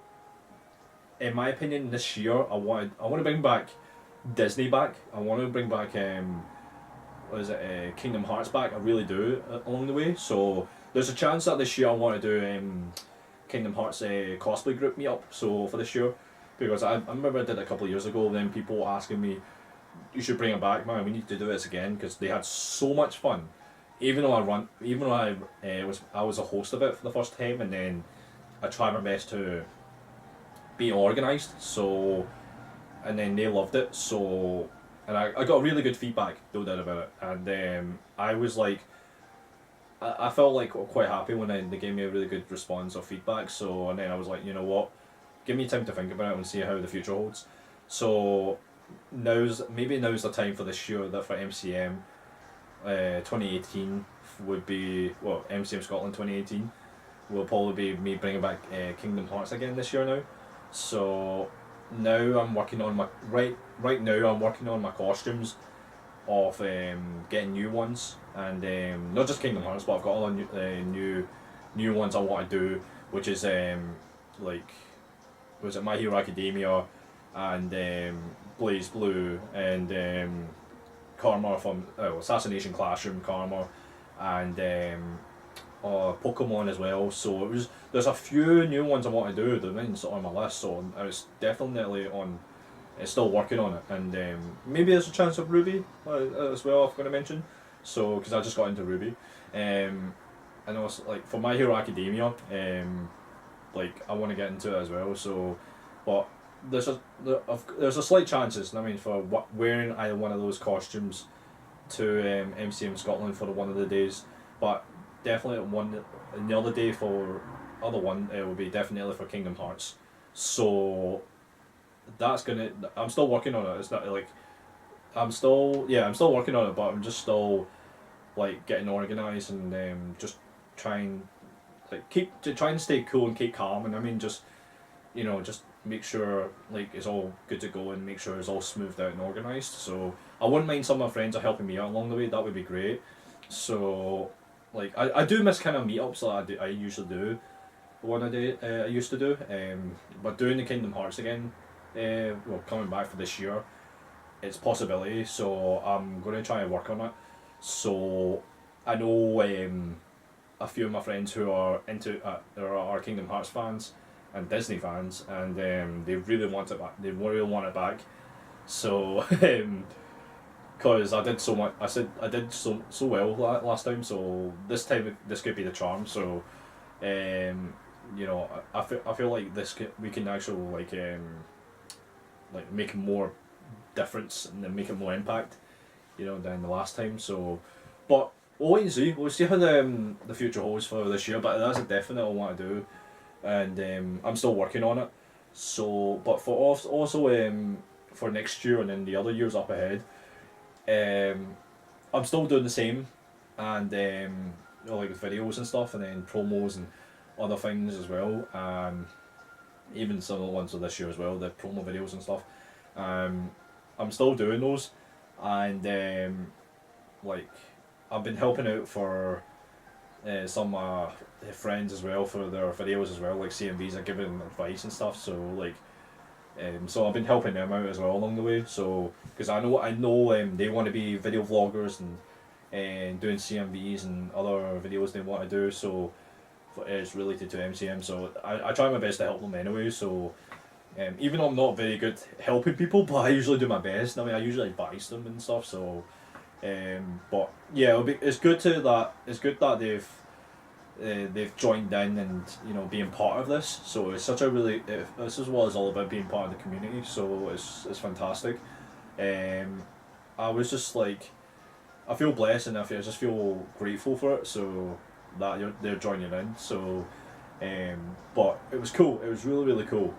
In my opinion, this year I want to bring back Disney back. I want to bring back Kingdom Hearts back. I really do along the way. So there's a chance that this year I want to do Kingdom Hearts cosplay group meetup. So for this year, because I remember I did it a couple of years ago. Then people asking me, "You should bring it back, man. We need to do this again," because they had so much fun. Even though I was a host of it for the first time, and then I tried my best to be organised, so and then they loved it, so and I got really good feedback, no doubt about it, and I was like I felt like quite happy when they gave me a really good response or feedback, so and then I was like, you know what, give me time to think about it and see how the future holds. So now's the time for this year that for MCM 2018 would be, well, MCM Scotland 2018 will probably be me bringing back Kingdom Hearts again this year now. So now I'm working on my right now I'm working on my costumes of getting new ones, and not just Kingdom Hearts, but I've got all the new ones I want to do, which is like, was it My Hero Academia, and Blaze Blue, and Karma from Assassination Classroom Karma, and Pokemon as well. So there's a few new ones I want to do. The ones on my list, so I was definitely on. Still working on it, and maybe there's a chance of Ruby as well. I'm going to mention, so because I just got into Ruby, and also like for My Hero Academia, like I want to get into it as well. So, but there's a slight chances. I mean, for wearing either one of those costumes to MCM Scotland for one of the days, but definitely the other day for other one it will be definitely for Kingdom Hearts. So I'm still working on it. It's not like I'm still working on it, but I'm just still like getting organised, and just trying to stay cool and keep calm, and I mean just make sure like it's all good to go and make sure it's all smoothed out and organised. So I wouldn't mind some of my friends are helping me out along the way. That would be great. So like I do miss kind of meetups that I usually do. One a day I used to do, but doing the Kingdom Hearts again. Coming back for this year, it's a possibility, so I'm going to try and work on it. So I know a few of my friends who are into are Kingdom Hearts fans and Disney fans, and they really want it back. They really want it back. So because I did so much, I did so well last time. So this time this could be the charm. So I feel like we can actually like make more difference and then make it more impact, than the last time. So, but we'll wait and see. We'll see how the future holds for this year. But that's a definite I want to do, and I'm still working on it. So, but for also for next year and then the other years up ahead, I'm still doing the same, and like videos and stuff, and then promos and other things as well. Even some of the ones of this year as well, the promo videos and stuff. I'm still doing those, and like I've been helping out for some friends as well for their videos as well, like CMVs are giving advice and stuff. So like, so I've been helping them out as well along the way. So because I know they want to be video vloggers and doing CMVs and other videos they want to do. So it's related to MCM, so I try my best to help them anyway. So even though I'm not very good helping people, but I usually do my best. I mean, I usually advise them and stuff. So, but yeah, it's good that they've joined in and being part of this. So it's such a this is what it's all about, being part of the community. So it's fantastic. I was just like, I feel blessed and I just feel grateful for it. So that they're joining in. So, but it was cool. It was really, really cool.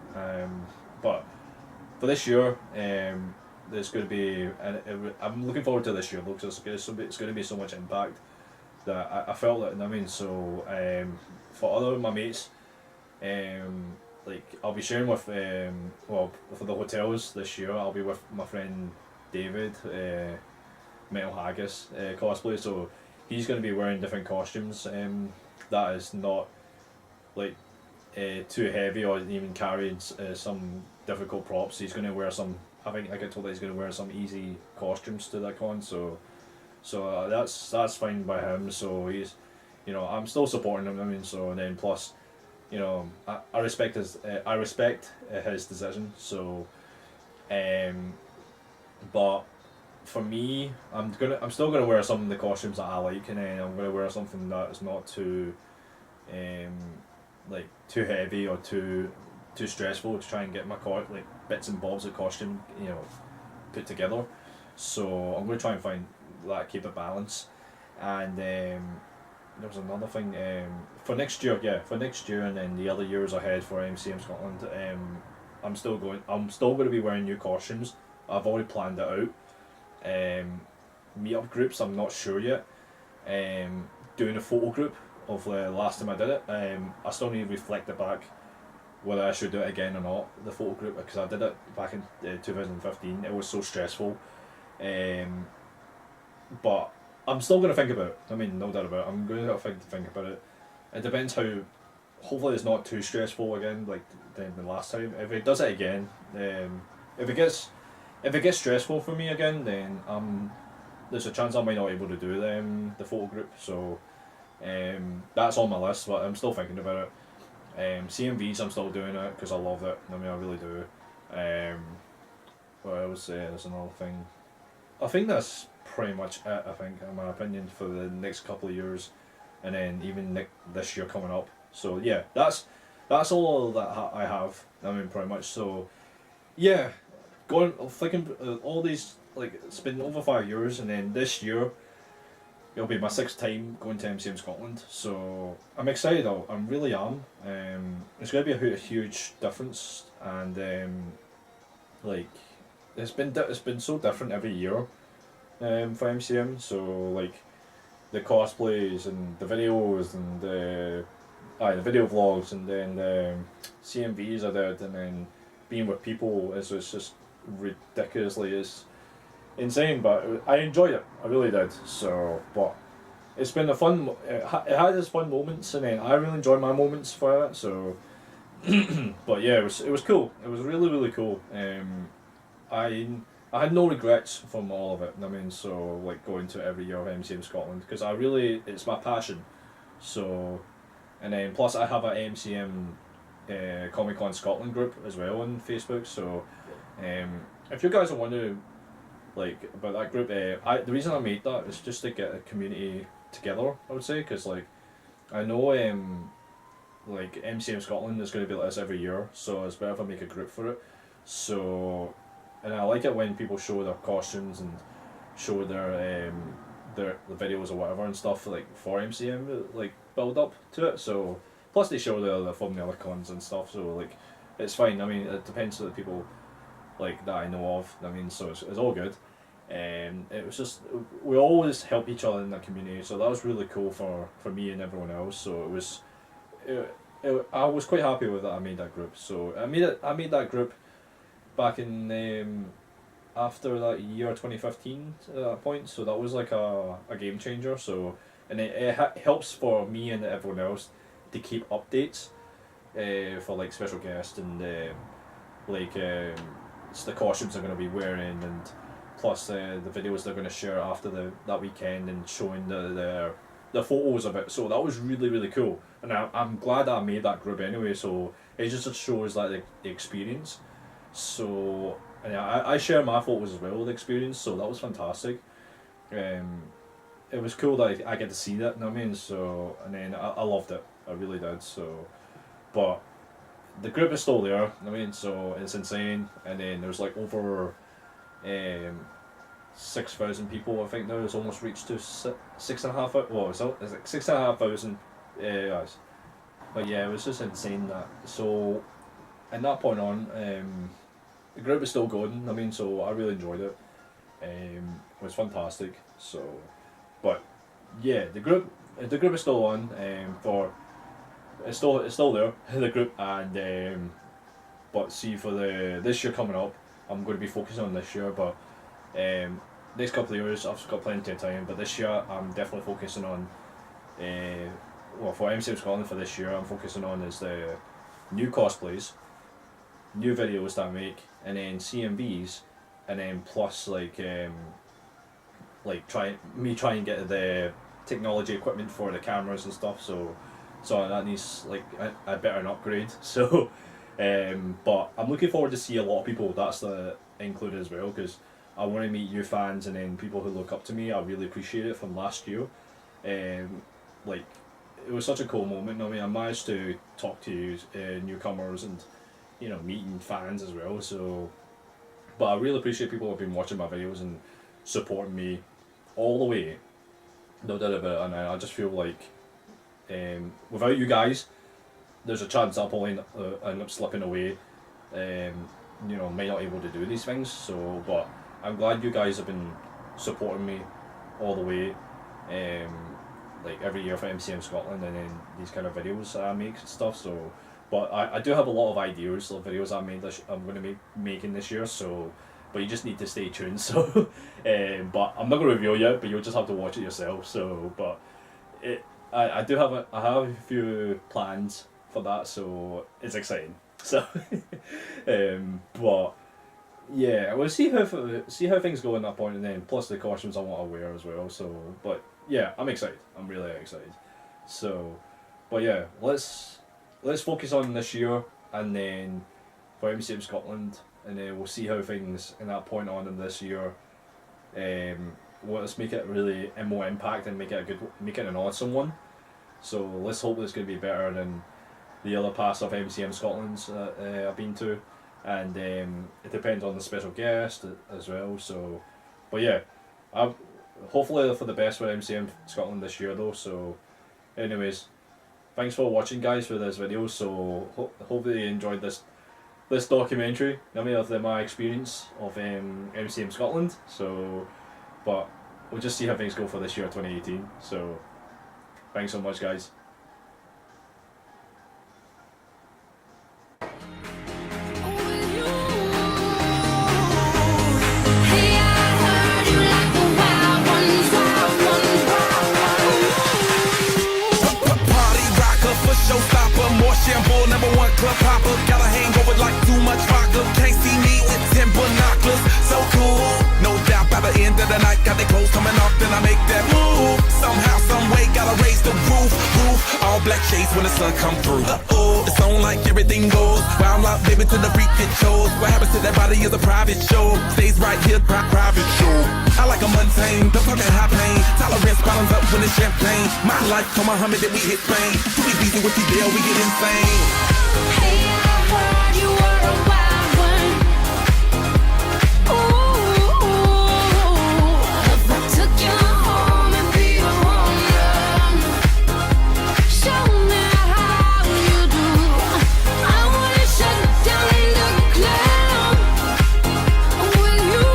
But for this year, there's going to be, and I'm looking forward to this year because it's going to be so much impact that I felt it. I mean, so for other of my mates, like I'll be sharing with for the hotels this year. I'll be with my friend David, Metal Haggis cosplay. So he's going to be wearing different costumes that is not like too heavy or even carrying some difficult props. He's going to wear some, I think I get told that he's going to wear some easy costumes to that con. So that's fine by him. So he's, I'm still supporting him. I mean, so and then plus, I respect his decision. So, but for me, I'm still gonna wear some of the costumes that I like, and then I'm gonna wear something that is not too, like too heavy or too stressful to try and get my bits and bobs of costume, put together. So I'm gonna try and find that, keep a balance, and there was another thing for next year, and then the other years ahead for MCM Scotland. I'm still going to be wearing new costumes. I've already planned it out. Meetup groups, I'm not sure yet. Doing a photo group of the last time I did it. I still need to reflect it back whether I should do it again or not, the photo group, because I did it back in 2015. It was so stressful. But I'm still going to think about it. I mean, no doubt about it. I'm going to think about it. It depends how. Hopefully, it's not too stressful again, like the last time. If it does it again, if it gets stressful for me again, then there's a chance I might not be able to do the photo group. So that's on my list, but I'm still thinking about it. CMVs, I'm still doing it because I love it. I mean, I really do. What I would say there's another thing. I think that's pretty much it. I think, in my opinion, for the next couple of years, and then even this year coming up. So yeah, that's all that I have. I mean, pretty much. So yeah, thinking all these, like, it's been over 5 years, and then this year it'll be my 6th time going to MCM Scotland. So I'm excited. I really am. It's going to be a huge difference, and like it's been so different every year for MCM. So like the cosplays and the videos and the video vlogs, and then the CMVs I did, and then being with people is just ridiculously insane, but I enjoyed it. I really did. So, but it's been a fun. It had its fun moments, and then I really enjoyed my moments for it. So, but yeah, it was cool. It was really cool. I had no regrets from all of it. I mean, so like going to every year of MCM Scotland, because it's my passion. So, and then plus I have a MCM Comic Con Scotland group as well on Facebook. So, if you guys are wondering, like, about that group, the reason I made that is just to get a community together, I would say, because like I know like MCM Scotland is going to be like this every year, so it's better if I make a group for it. So, and I like it when people show their costumes and show their the videos or whatever and stuff, like for MCM, like build up to it. So plus they show the from the other cons and stuff, so like it's fine. I mean, it depends on the people like that I know of. I mean, so it's all good. It was just, we always help each other in the community, so that was really cool for me and everyone else. So I was quite happy with that. I made that group. So I made that group back in after that year 2015 at that point. So that was like a game changer. So, and it helps for me and everyone else to keep updates for like special guests and like it's the costumes they're going to be wearing, and plus the videos they're going to share after that weekend, and showing the photos of it. So that was really cool, and I'm glad that I made that group anyway. So it just shows like the experience. So, and I share my photos as well, the experience. So that was fantastic. It was cool that I get to see that. You know what I mean? So, and then I loved it. I really did. So, but the group is still there. I mean, so it's insane. And then there's like over 6,000 people. I think now it's almost reached to 6,500. Well, it's like 6,500 guys. But yeah, it was just insane that. So, at that point on, the group is still going. I mean, so I really enjoyed it. It was fantastic. So, but yeah, the group is still on. It's still there, the group, and but see, for this year coming up, I'm going to be focusing on this year. But next couple of years, I've got plenty of time. But this year, I'm definitely focusing on. Well, for MCM Scotland for this year, I'm focusing on is the new cosplays, new videos that I make, and then CMVs, and then plus like try and get the technology equipment for the cameras and stuff. So that needs like a better an upgrade. So, but I'm looking forward to see a lot of people. That's included as well, because I want to meet new fans and then people who look up to me. I really appreciate it from last year. Like, it was such a cool moment. I mean, I managed to talk to newcomers and, you know, meeting fans as well. So, but I really appreciate people who have been watching my videos and supporting me all the way. No doubt about it. And I just feel like without you guys, there's a chance I'll probably end up slipping away you know, might not able to do these things. So, but I'm glad you guys have been supporting me all the way, like every year for MCM Scotland, and then these kind of videos I make and stuff. So, but I do have a lot of ideas of videos I'm going to be making this year. So, but you just need to stay tuned. So, but I'm not going to reveal yet. But you'll just have to watch it yourself. So, but I do have I have a few plans for that. So it's exciting. So, but yeah, we'll see how things go in that point, and then plus the costumes I want to wear as well. So, but yeah, I'm excited. I'm really excited. So, but yeah, let's focus on this year, and then for MCM Scotland, and then we'll see how things in that point on in this year. Let's make it really a more impact and make it an awesome one. So let's hope it's going to be better than the other past of MCM Scotland's I've been to, and it depends on the special guest as well. So, but yeah, hopefully for the best for MCM Scotland this year though. So, anyways, thanks for watching, guys, for this video. So hopefully you enjoyed this documentary, of my experience of MCM Scotland. So, but we'll just see how things go for this year 2018. So, thanks so much, guys. Showstopper, more shampoo, #1 club hopper. Got a hangover like too much vodka. Can't see me with 10 binoculars. So cool, no doubt by the end of the night. Got the clothes coming off, then I make that move. Somehow, some way, gotta raise the roof. All black shades when the sun come through. It's on like everything goes. Wild out, baby, to the freak it shows. What happens to that body is a private show. Stays right here, private show. I like a mundane, don't talk high pain. Tolerance bottoms up when it's champagne. My life, come Muhammad, then we hit Spain. Too easy with you there, we get insane. Hey, I heard you were a wild one. Ooh, if I took you home and be a home run, show me how you do. I wanna shut down the club with you.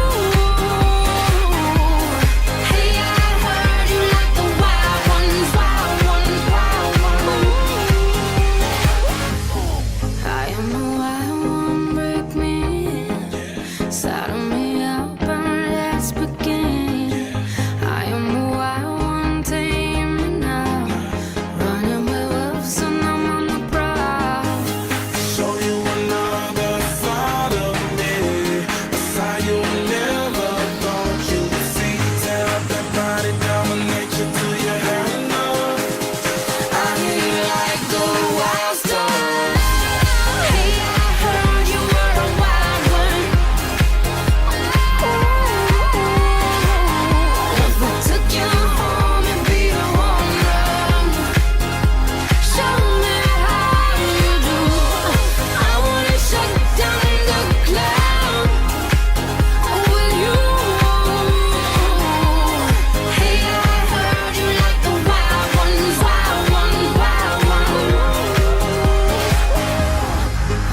Hey, I heard you like the wild ones, wild ones, wild ones. I am the wild one, break me in, saddle me up and let's begin. I am the wild one, tame me now, running with wolves and I'm on the prowl. Show you another side of me, a side you never thought you'd see. Tear up that body, dominate you till you had enough. I hear you like the wild star. Hey, I heard you were a wild one. Ooh, if I took you home and be a home run, show me how you do. I wanna shut down the club with you. Hey, I heard you like the wild ones, wild ones, wild ones.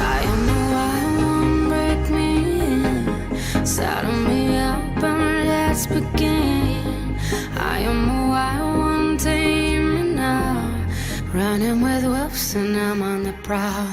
I am the wild one, break me in, saddle me up and let's begin. I am the wild one, tame me now, running with wolves and I'm on the prowl.